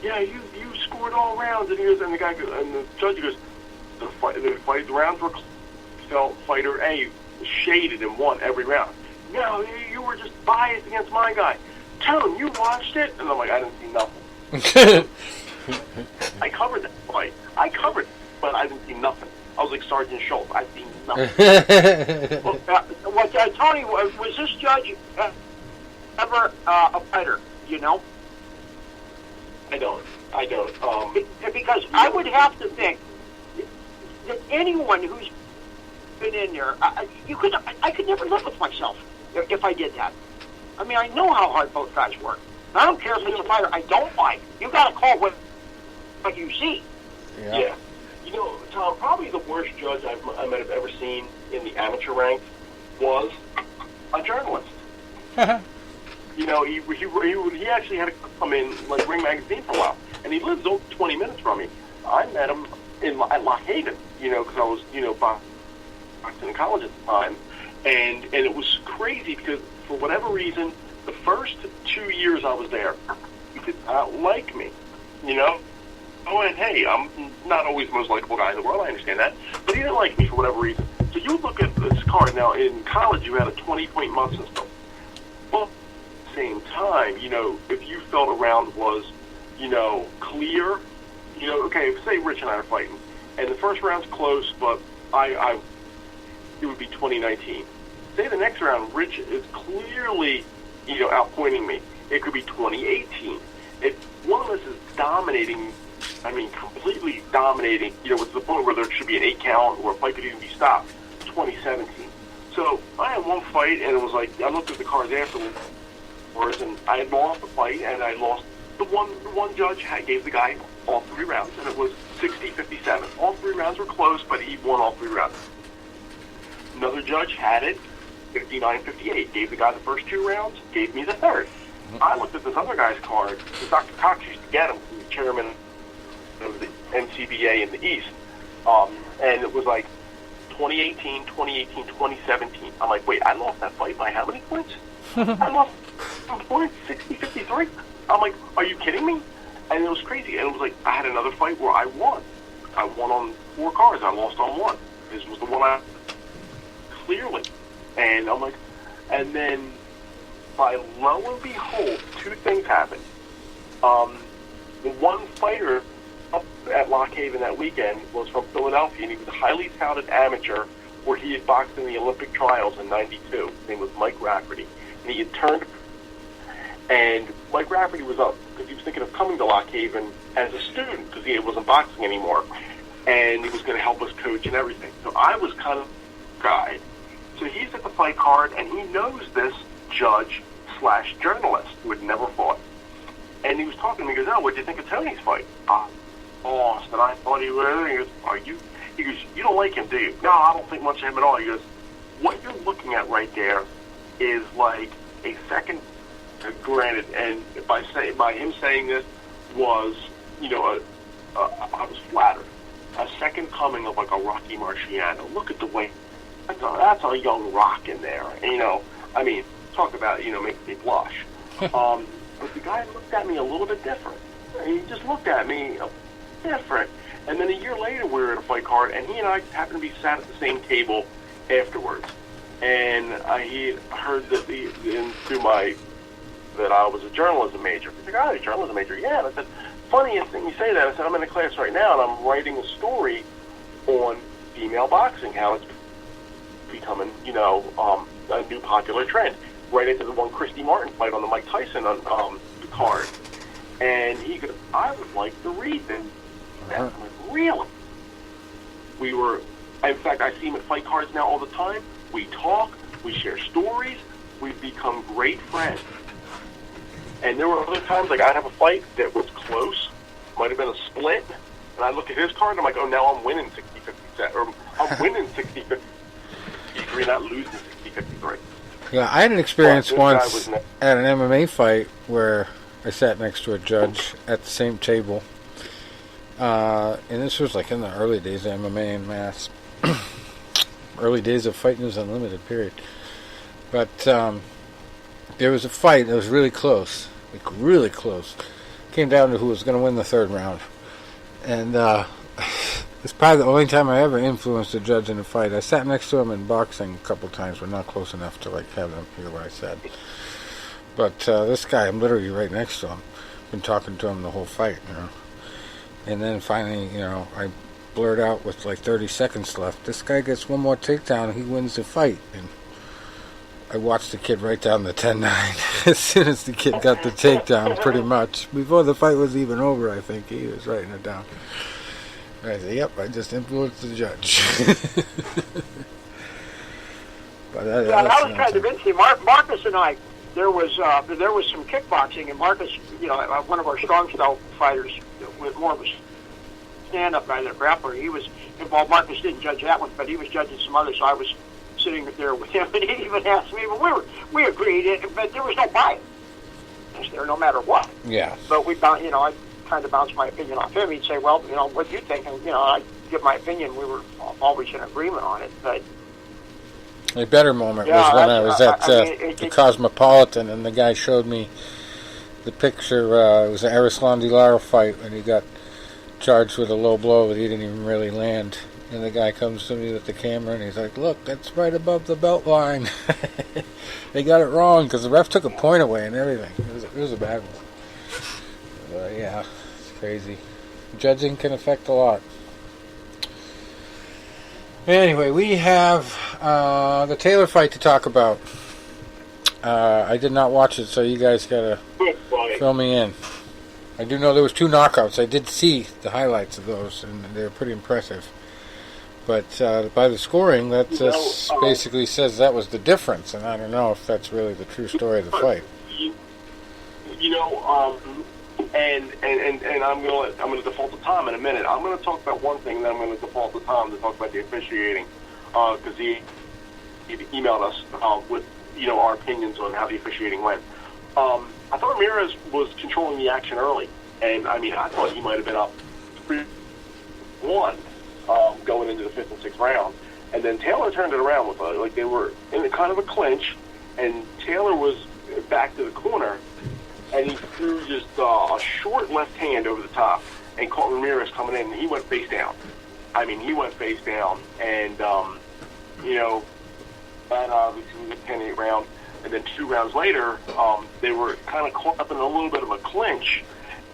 yeah, you scored all rounds, and the judge goes, the rounds were fighter A was shaded and won every round. No, you were just biased against my guy. Tone, you watched it, and I'm like, I didn't see nothing. I covered that fight. But I didn't see nothing. I was like Sergeant Schultz. I seen nothing. Tony, was this judge ever a fighter? You know? I don't. Because I would have to think that anyone who's been in there, I could never live with myself if I did that. I mean, I know how hard both guys work. I don't care if it's a fighter I don't like. You got to call what you see. Yeah. You know, Tom, probably the worst judge I might have ever seen in the amateur ranks was a journalist. You know, he actually had to come in like Ring Magazine for a while, and he lives over 20 minutes from me. I met him at Lock Haven, you know, because I was, boxing in college at the time, and it was crazy because for whatever reason, the first 2 years I was there, he did not like me, you know. Oh, and hey, I'm not always the most likable guy in the world, I understand that, but he didn't like me for whatever reason. So you look at this card, now in college you had a 20-point mud system. Well, at the same time, you know, if you felt a round was, you know, clear, you know, okay, say Rich and I are fighting, and the first round's close, but it would be 2019. Say the next round, Rich is clearly, you know, outpointing me. It could be 2018. If one of us is dominating, I mean, completely dominating, you know, to the point where there should be an 8 count or a fight could even be stopped, 2017. So I had one fight, and it was like, I looked at the cards afterwards, and I had lost the fight, and I lost. The one judge gave the guy all 3 rounds, and it was 60-57. All 3 rounds were close, but he won all 3 rounds. Another judge had it 59-58, gave the guy the first 2 rounds, gave me the third. I looked at this other guy's card, because Dr. Cox used to get him, he was the chairman of the NCBA in the East, and it was like 2018, 2017. I'm like, wait, I lost that fight by how many points? I lost points, 60-53. I'm like, are you kidding me? And it was crazy, and it was like, I had another fight where I won. I won on 4 cards, I lost on 1. This was the one I clearly. And I'm like, and then by lo and behold, 2 things happened. The one fighter up at Lock Haven that weekend was from Philadelphia, and he was a highly touted amateur where he had boxed in the Olympic trials in '92. His name was Mike Rafferty. And he had turned, and Mike Rafferty was up because he was thinking of coming to Lock Haven as a student because he wasn't boxing anymore. And he was going to help us coach and everything. So I was kind of guide. So he's at the fight card, and he knows this judge/journalist who had never fought. And he was talking to me. He goes, "Oh, what did you think of Tony's fight?" Lost, and I thought he was. He goes, He goes, "You don't like him, do you?" "No, I don't think much of him at all." He goes, "What you're looking at right there is like a second. Granted, and by him saying this was, you know, I was flattered. A second coming of like a Rocky Marciano. Look at the way. That's a young Rock in there. And, you know, I mean, talk about, you know, making me blush. But the guy looked at me a little bit different. He just looked at me different. And then a year later, we were at a fight card, and he and I happened to be sat at the same table afterwards. And he heard that that I was a journalism major. He's like, "Oh, you're a journalism major?" "Yeah." And I said, "Funniest thing you say that." I said, "I'm in a class right now, and I'm writing a story on female boxing, how it's becoming, you know, a new popular trend." Right into the one Christy Martin fight on the Mike Tyson card. And he goes, "I would like to read this." And I'm like, "Really?" In fact, I see him at fight cards now all the time. We talk, we share stories, we've become great friends. And there were other times, like I'd have a fight that was close, might have been a split, and I look at his card and I'm like, "Oh, now I'm winning 60-50, or I'm winning 60-53, not losing 60-53. Yeah, I had an experience once at an MMA fight where I sat next to a judge at the same table. And this was like in the early days of MMA in Mass. Early days of Fight News Unlimited, period. But there was a fight that was really close. like really close. Came down to who was going to win the third round. And it's probably the only time I ever influenced a judge in a fight. I sat next to him in boxing a couple times, but not close enough to like have them hear what I said. But this guy, I'm literally right next to him. Been talking to him the whole fight, you know. And then finally, you know, I blurt out with like 30 seconds left, this guy gets one more takedown, he wins the fight. And I watched the kid write down the 10-9 as soon as the kid got the takedown, pretty much. Before the fight was even over, I think he was writing it down. And I said, yep, I just influenced the judge. But that was kind of interesting. Marcus and I, there was some kickboxing, and Marcus, you know, one of our strong style fighters, with more of a stand-up guy than a grappler. He was involved. Marcus didn't judge that one, but he was judging some others. So I was sitting there with him, and he even asked me. But we agreed, but there was no bias there, no matter what. Yeah. But you know, I kind of bounced my opinion off him. He'd say, "Well, you know, what do you think?" And you know, I give my opinion. We were always in agreement on it, but. A better moment was when I was at the Cosmopolitan, and the guy showed me the picture. It was an Erislandy Lara fight when he got charged with a low blow, but he didn't even really land. And the guy comes to me with the camera, and he's like, "Look, that's right above the belt line." They got it wrong because the ref took a point away and everything. It was a bad one. Yeah, it's crazy. Judging can affect a lot. Anyway, we have the Taylor fight to talk about. I did not watch it, so you guys gotta fill me in. I do know there was 2 knockouts. I did see the highlights of those, and they were pretty impressive. But by the scoring, that basically says that was the difference, and I don't know if that's really the true story of the fight. You know, and I'm gonna default to Tom in a minute. I'm gonna talk about one thing, then I'm gonna default to Tom to talk about the officiating, because he emailed us with our opinions on how the officiating went. I thought Ramirez was controlling the action early, and I mean I thought he might have been up 3-1 going into the 5th and 6th round, and then Taylor turned it around with like they were in kind of a clinch, and Taylor was back to the corner. And he threw just a short left hand over the top and caught Ramirez coming in, and he went face down. I mean, he went face down, and, that obviously was a 10-8 round. And then 2 rounds later, they were kind of caught up in a little bit of a clinch,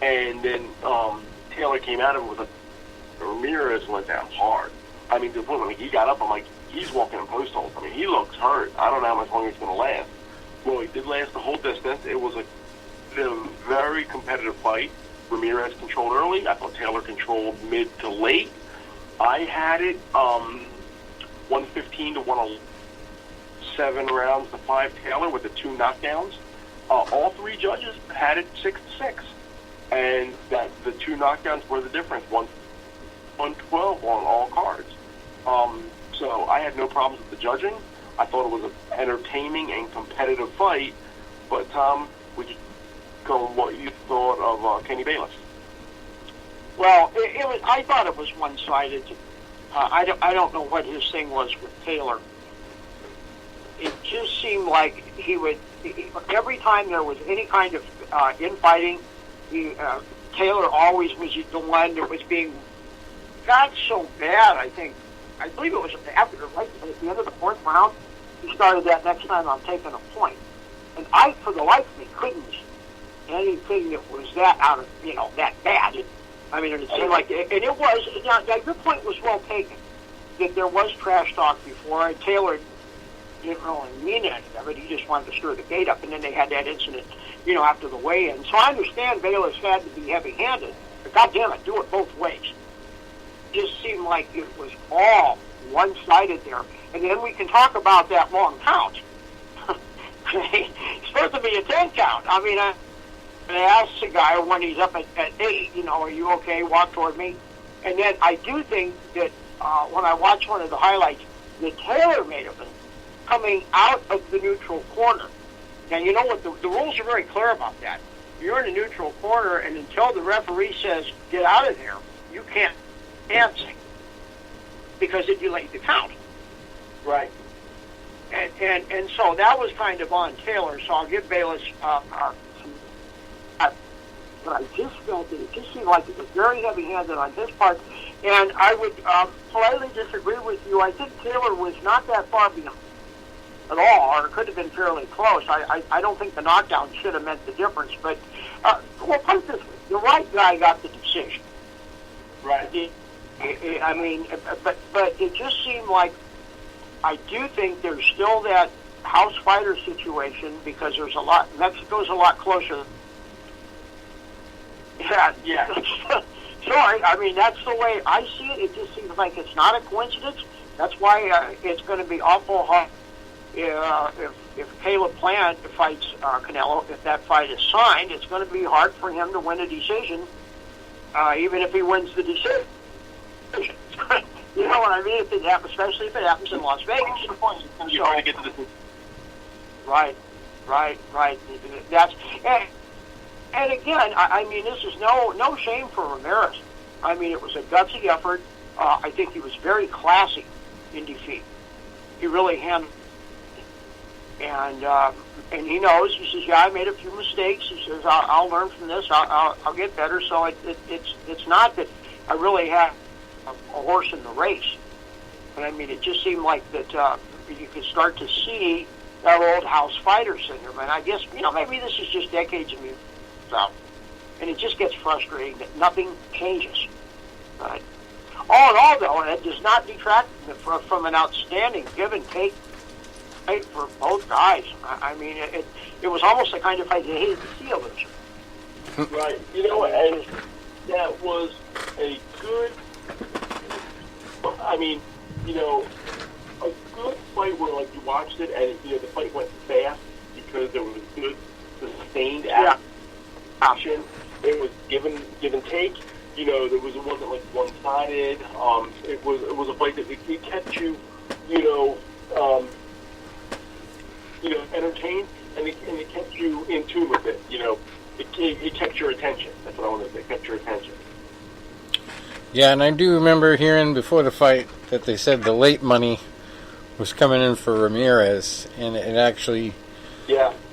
and then Taylor came at him with Ramirez went down hard. I mean, to the point where he got up, I'm like, he's walking in post holes. I mean, he looks hurt. I don't know how much longer he's going to last. Well, he did last the whole distance. It was a very competitive fight. Ramirez controlled early. I thought Taylor controlled mid to late. I had it 115 to 107 rounds to 5 Taylor with the 2 knockdowns. All 3 judges had it 6-6, and that the 2 knockdowns were the difference. 112 on all cards. So I had no problems with the judging. I thought it was an entertaining and competitive fight. But Tom, would you on what you thought of Kenny Bayless? Well, it was. I thought it was one-sided. I don't know what his thing was with Taylor. It just seemed like he would every time there was any kind of infighting, Taylor always was the one that was being got so bad. I believe it was after at the end of the 4th round. He started that next time I'm taking a point, and I for the life of me couldn't. Anything that was that out of that bad. I mean, it seemed like, and it was. Now, your point was well taken. That there was trash talk before, and Taylor didn't really mean any of it. He just wanted to stir the gate up, and then they had that incident, after the weigh-in. So I understand Bayless had to be heavy-handed, but goddamn it, do it both ways. It just seemed like it was all one-sided there, and then we can talk about that long count. It's supposed to be a 10 count. I mean, I asked the guy when he's up at 8, are you okay? Walk toward me. And then I do think that when I watched one of the highlights, that Taylor made of it coming out of the neutral corner. Now, you know what? The rules are very clear about that. You're in the neutral corner, and until the referee says, get out of there, you can't dance because it delays the count. Right. And so that was kind of on Taylor, so I'll give Bayless some but I just felt that it just seemed like it was very heavy-handed on his part. And I would politely disagree with you. I think Taylor was not that far behind at all, or it could have been fairly close. I don't think the knockdown should have meant the difference. But, well, put it this way. The right guy got the decision. Right. I mean, but it just seemed like I do think there's still that house fighter situation because there's a lot. Mexico's a lot closer. Yeah. Sorry, I mean that's the way I see it. It just seems like it's not a coincidence. That's why it's going to be awful hard if Caleb Plant fights Canelo. If that fight is signed, it's going to be hard for him to win a decision, even if he wins the decision. You know what I mean? If it happens, especially if it happens in Las Vegas. What's the point? It's going to be hard to get to the. Right. That's and again, I mean, this is no shame for Ramirez. I mean, it was a gutsy effort. I think he was very classy in defeat. He really handled it. And he knows. He says, "Yeah, I made a few mistakes." He says, "I'll learn from this. I'll get better." So it's not that I really have a horse in the race, but I mean, it just seemed like that you could start to see that old house fighter syndrome. And I guess maybe this is just decades of music. And it just gets frustrating that nothing changes. But all in all, though, it does not detract from an outstanding give and take fight for both guys. I mean, it was almost the kind of fight you hated to see a loser. Right. And that was a good. I mean, a good fight where like you watched it and the fight went fast because there was good sustained action. It was give and take. It wasn't like one-sided. It was a fight that it kept you, entertained, and it kept you in tune with it. It kept your attention. That's what I wanted to say. It kept your attention. Yeah, and I do remember hearing before the fight that they said the late money was coming in for Ramirez, and it actually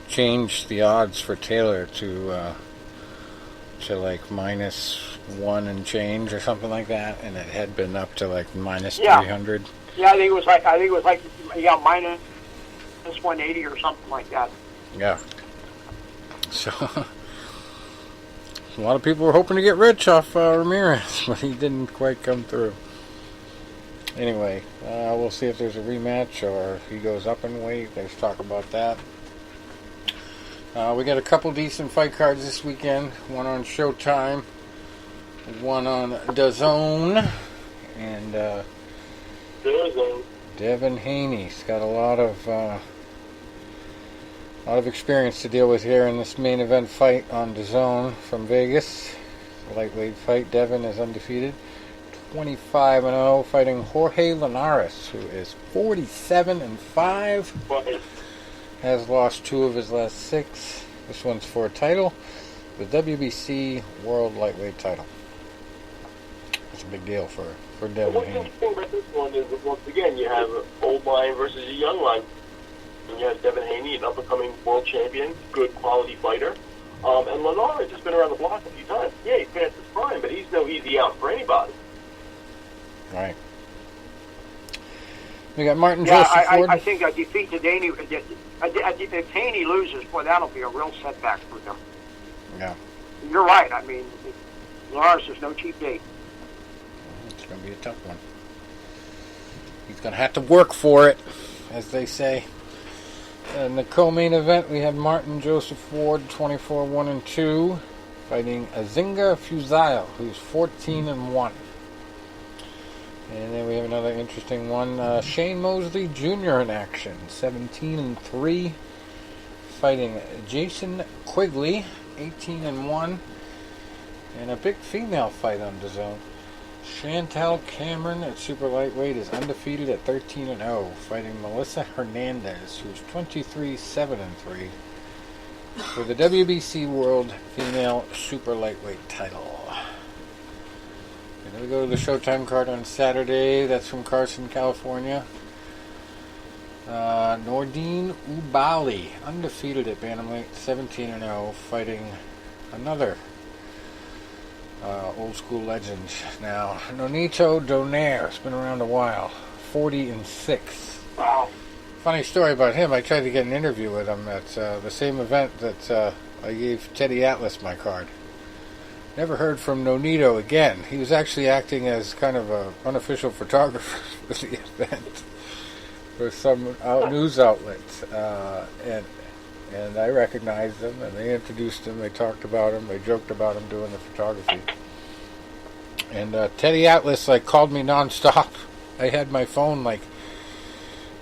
changed the odds for Taylor to like -1 and change or something like that, and it had been up to like -300. Yeah, I think it was like -180 or something like that. Yeah. So a lot of people were hoping to get rich off Ramirez, but he didn't quite come through. Anyway, we'll see if there's a rematch or if he goes up in weight. Let's talk about that. We got a couple decent fight cards this weekend. One on Showtime, one on DAZN, and Devin Haney's got a lot of experience to deal with here in this main event fight on DAZN from Vegas. Lightweight fight. Devin is undefeated, 25-0, fighting Jorge Linares, who is 47-5. Has lost 2 of his last 6. This one's for a title, the WBC World Lightweight title. It's a big deal for Devin What's Haney. interesting about this one is that once again you have an old line versus a young line. And you have Devin Haney, an up-and-coming world champion, good quality fighter. And Linares has been around the block a few times. Yeah, he's past his prime, but he's no easy out for anybody. Right. We got Martin Joseph Ford. I think a defeat to Haney. If Haney loses, boy, that'll be a real setback for him. Yeah. You're right. I mean, Linares is no cheap date. It's going to be a tough one. He's going to have to work for it, as they say. In the co-main event, we have Martin Joseph Ford, 24-1-2, fighting Azinga Fuzail, who's 14-1. And then we have another interesting one, Shane Mosley Jr. in action, 17-3, fighting Jason Quigley, 18-1, and a big female fight on DAZN. Chantel Cameron at super lightweight is undefeated at 13-0, fighting Melissa Hernandez, who's 23-7-3, for the WBC World Female Super Lightweight title. And then we go to the Showtime card on Saturday. That's from Carson, California. Nordine Ubali, undefeated at bantamweight, 17-0, fighting another Old school legend. Now, Nonito Donaire has been around a while. 40-6. Wow. Funny story about him. I tried to get an interview with him at the same event that I gave Teddy Atlas my card. Never heard from Nonito again. He was actually acting as kind of an unofficial photographer for the event for some news outlet. And I recognized him, and they introduced him. They talked about him. They joked about him doing the photography. And Teddy Atlas called me nonstop. I had my phone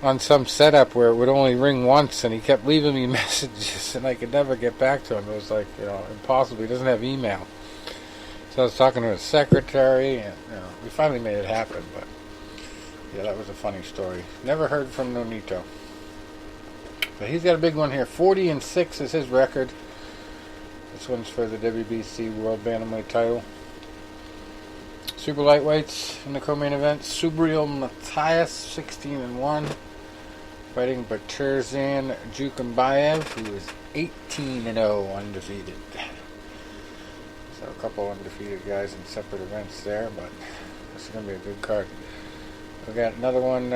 on some setup where it would only ring once, and he kept leaving me messages, and I could never get back to him. It was impossible. He doesn't have email. So I was talking to his secretary, and we finally made it happen. But yeah, that was a funny story. Never heard from Nonito. But he's got a big one here. 40-6 is his record. This one's for the WBC World Bantamweight title. Super lightweights in the co-main event. Subriel Matthias, 16-1, fighting Baturzan Jukambayev, who is 18-0, undefeated. So a couple undefeated guys in separate events there, but this is going to be a good card. We got another one.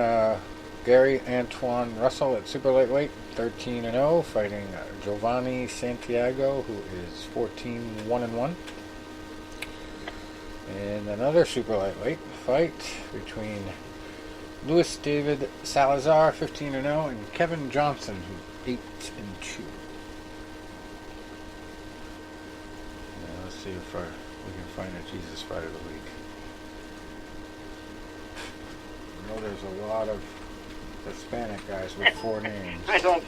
Gary Antoine Russell at super lightweight, 13-0, fighting Giovanni Santiago, who is 14-1. And another super lightweight fight between Luis David Salazar, 15-0, and Kevin Johnson, who's 8-2. Now let's see if we can find a Jesus fight of the week. I know there's a lot of Hispanic guys with 4 names. I don't.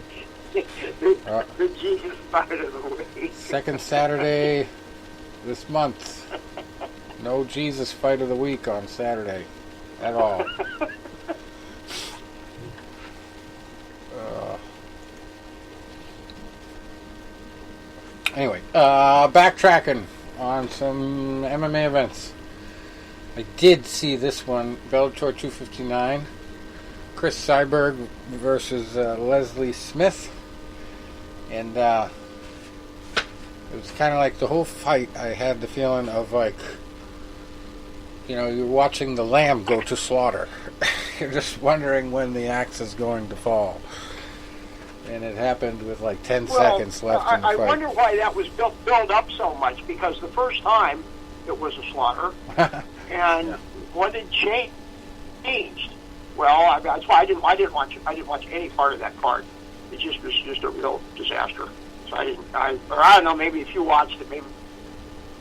The Jesus fight of the week. Second Saturday this month. No Jesus fight of the week on Saturday at all. Anyway, backtracking on some MMA events. I did see this one, Bellator 259. Chris Cyborg versus Leslie Smith. And it was kind of like the whole fight, I had the feeling of you're watching the lamb go to slaughter. You're just wondering when the axe is going to fall. And it happened with 10 seconds left in the fight. I wonder why that was built up so much, because the first time it was a slaughter. And yeah. What had changed? Well, that's why I didn't watch any part of that card. It just was just a real disaster. So I don't know. Maybe if you watched it, maybe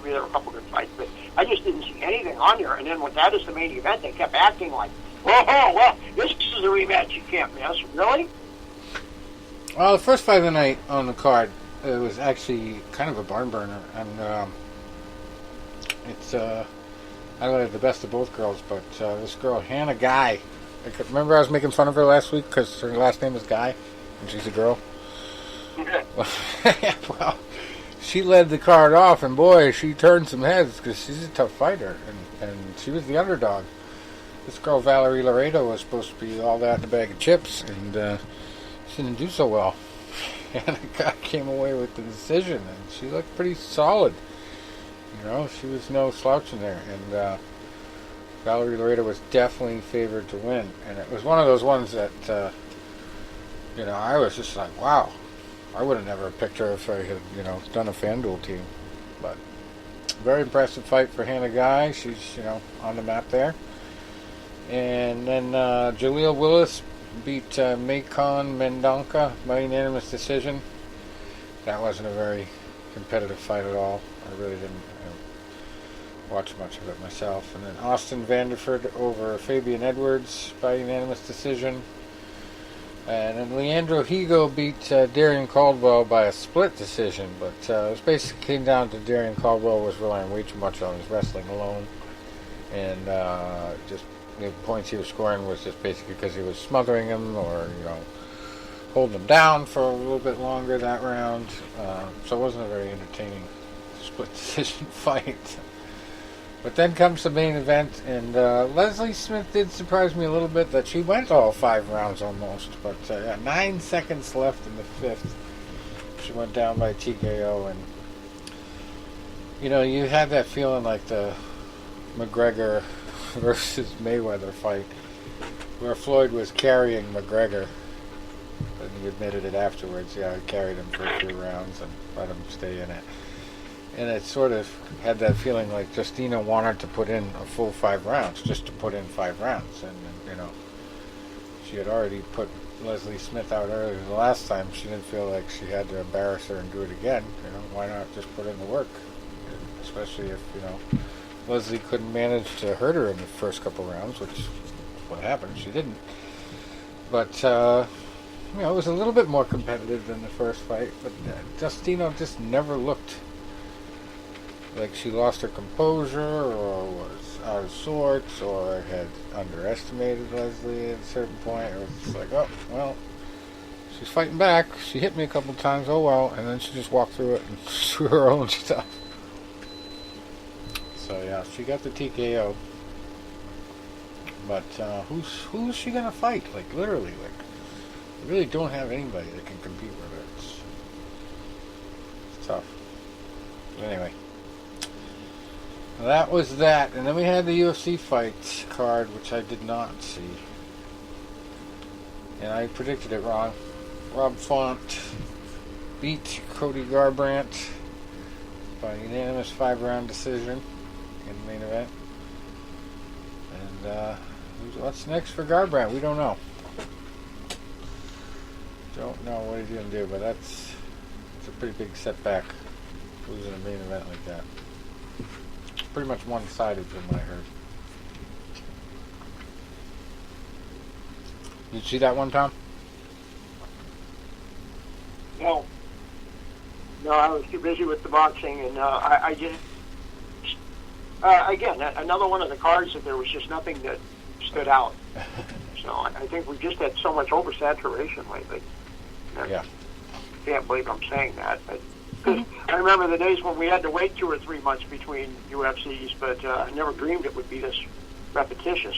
there were a couple good fights, but I just didn't see anything on there. And then when that is the main event, they kept acting like, well, this is a rematch you can't miss. Really? Well, the first fight of the night on the card, it was actually kind of a barn burner, and it's I like the best of both girls, but this girl, Hannah Guy. Remember I was making fun of her last week because her last name is Guy, and she's a girl? Well, she led the card off, and boy, she turned some heads because she's a tough fighter, and she was the underdog. This girl, Valerie Laredo, was supposed to be all that in a bag of chips, and she didn't do so well. Hannah Guy came away with the decision, and she looked pretty solid. She was no slouch in there, and Valerie Laredo was definitely favored to win. And it was one of those ones that, I was just like, wow, I would have never picked her if I had, done a FanDuel team. But very impressive fight for Hannah Guy. She's, on the map there. And then Jaleel Willis beat Macon Mendonca by unanimous decision. That wasn't a very competitive fight at all. I really didn't watch much of it myself. And then Austin Vanderford over Fabian Edwards by unanimous decision. And then Leandro Higo beat Darian Caldwell by a split decision. But it was basically came down to Darian Caldwell was relying way too much on his wrestling alone. And just the points he was scoring was just basically because he was smothering him or, holding him down for a little bit longer that round. So it wasn't a very entertaining split decision fight. But then comes the main event, and Leslie Smith did surprise me a little bit that she went all 5 rounds almost. But 9 seconds left in the 5th. She went down by TKO, and You know, you had that feeling like the McGregor versus Mayweather fight, where Floyd was carrying McGregor, and he admitted it afterwards. Yeah, he carried him for 3 rounds and let him stay in it. And it sort of had that feeling like Justina wanted to put in a full 5 rounds, just to put in 5 rounds. And, you know, she had already put Leslie Smith out earlier the last time. She didn't feel like she had to embarrass her and do it again. You know, why not just put in the work? Especially if, you know, Leslie couldn't manage to hurt her in the first couple rounds, which is what happened. She didn't. But, you know, it was a little bit more competitive than the first fight. But Justina just never looked like she lost her composure or was out of sorts or had underestimated Leslie at a certain point. It was just like, oh, well, she's fighting back. She hit me a couple times, oh well, and then she just walked through it and threw her own stuff. So yeah, she got the TKO. But who's she gonna fight? Like literally, like we really don't have anybody that can compete with her. It's tough. But anyway. That was that, and then we had the UFC fight card, which I did not see, and I predicted it wrong. Rob Font beat Cody Garbrandt by unanimous 5-round decision in the main event. And what's next for Garbrandt? We don't know. Don't know what he's going to do, but it's a pretty big setback, losing a main event like that. Pretty much one-sided from what I heard. Did you see that one, Tom? No. No, I was too busy with the boxing, and I just... again, another one of the cards that there was just nothing that stood out. So I think we've just had so much oversaturation lately. Yeah. Can't believe I'm saying that, but... I remember the days when we had to wait 2 or 3 months between UFCs, but I never dreamed it would be this repetitious.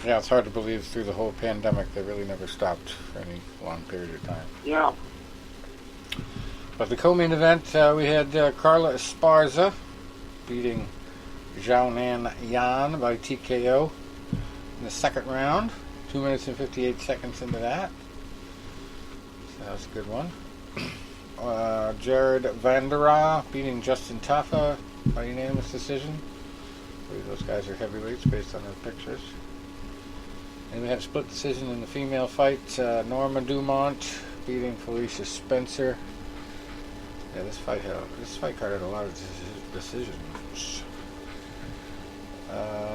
Yeah, it's hard to believe through the whole pandemic they really never stopped for any long period of time. Yeah. But the co-main event, we had Carla Esparza beating Xiaonan Yan by TKO in the second round. 2 minutes and 58 seconds into that. So that was a good one. Jared Vanderaa beating Justin Tafa by unanimous decision. I believe those guys are heavyweights based on their pictures. And we had a split decision in the female fight. Norma Dumont beating Felicia Spencer. Yeah, this fight card had a lot of decisions.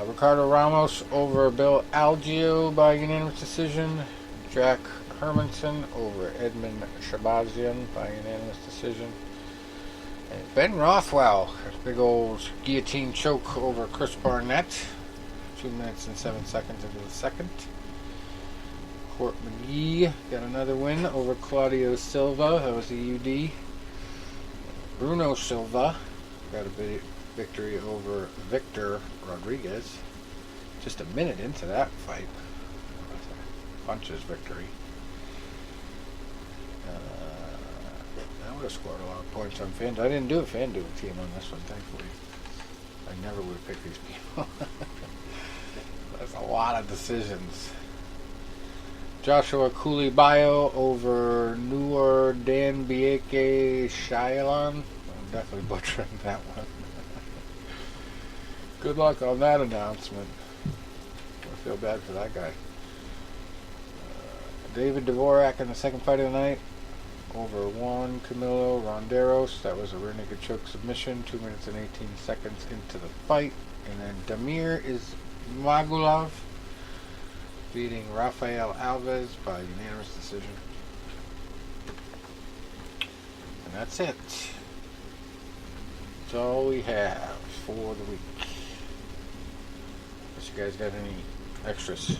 Ricardo Ramos over Bill Algeo by unanimous decision. Jack Hermanson over Edmund Shabazian by unanimous decision. And Ben Rothwell, a big old guillotine choke over Chris Barnett. 2 minutes and 7 seconds into the second. Court McGee got another win over Claudio Silva. That was the UD. Bruno Silva got a big victory over Victor Rodriguez. Just a minute into that fight. Punches victory. I would have scored a lot of points on FanDuel. I didn't do a FanDuel team on this one, thankfully. I never would have picked these people. That's a lot of decisions. Joshua Koulibaly over Noor Danbieke Shailan. I'm definitely butchering that one. Good luck on that announcement. I feel bad for that guy. David Dvorak in the second fight of the night over Juan Camilo Ronderos. That was a rear naked choke submission, 2 minutes and 18 seconds into the fight. And then Damir Ismagulov beating Rafael Alves by unanimous decision. And that's it. That's all we have for the week. Unless you guys got any extras.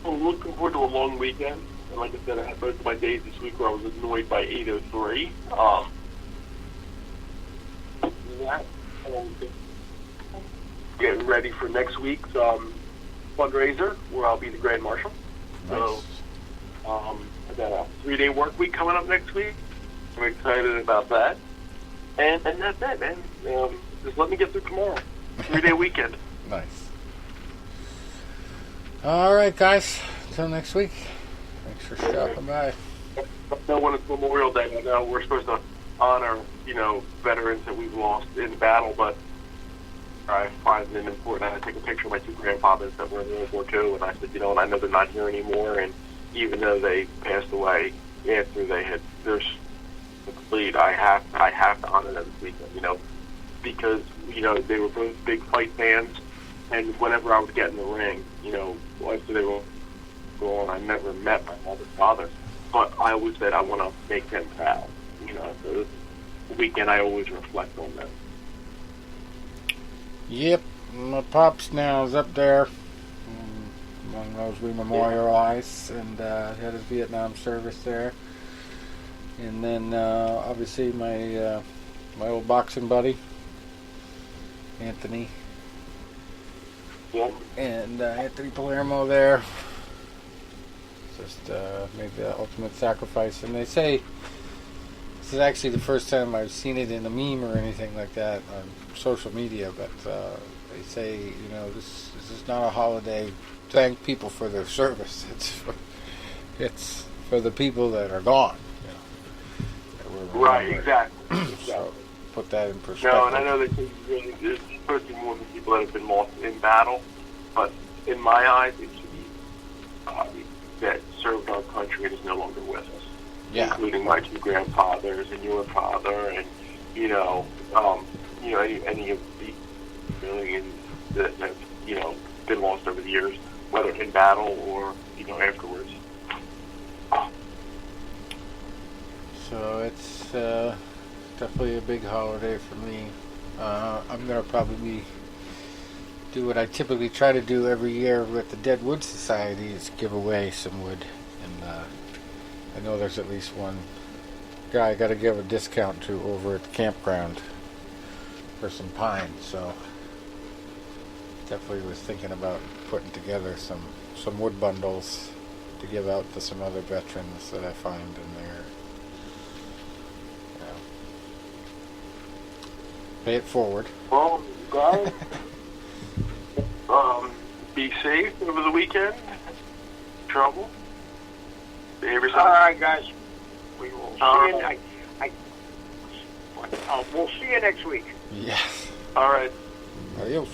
I'm looking forward to a long weekend. And like I said, I had both of my days this week where I was annoyed by 803. Getting ready for next week's fundraiser where I'll be the Grand Marshal. Nice. So, I got a 3-day work week coming up next week. I'm excited about that. And that's it, man. Just let me get through tomorrow. 3-day weekend. Nice. All right, guys. Until next week. Thanks for stopping by. I know when it's Memorial Day, I know we're supposed to honor, veterans that we've lost in battle, but I find it important. I take a picture of my 2 grandfathers that were in World War II, and I said, and I know they're not here anymore, and even though they passed away after they had their complete, I have to honor them this weekend, because, they were both big fight fans, and whenever I would get in the ring, after they were gone, I never met my mother's father, but I always said I want to make them proud, so this weekend I always reflect on them. Yep, my pops now is up there among those we memorialize, and had his Vietnam service there. And then obviously my old boxing buddy, Anthony. Yep. And Anthony Palermo there. Just made the ultimate sacrifice. And they say this is actually the first time I've seen it in a meme or anything like that on social media, but they say, this is not a holiday. Thank people for their service. It's for the people that are gone. Right, exactly. So put that in perspective. No, and I know that it's supposed to be more than people that have been lost in battle, but in my eyes, it should be that served our country and is no longer with us. Yeah. Including my 2 grandfathers and your father, and any of the millions that have been lost over the years, whether in battle or afterwards. So it's definitely a big holiday for me. I'm gonna probably do what I typically try to do every year with the Dead Wood Society, is give away some wood, and I know there's at least one guy I got to give a discount to over at the campground for some pine. So definitely was thinking about putting together some wood bundles to give out to some other veterans that I find in there. Pay it forward. Well, guys, be safe over the weekend. Trouble. Behave yourself. All right, guys. We will see you. We'll see you next week. Yes. All right. Adios.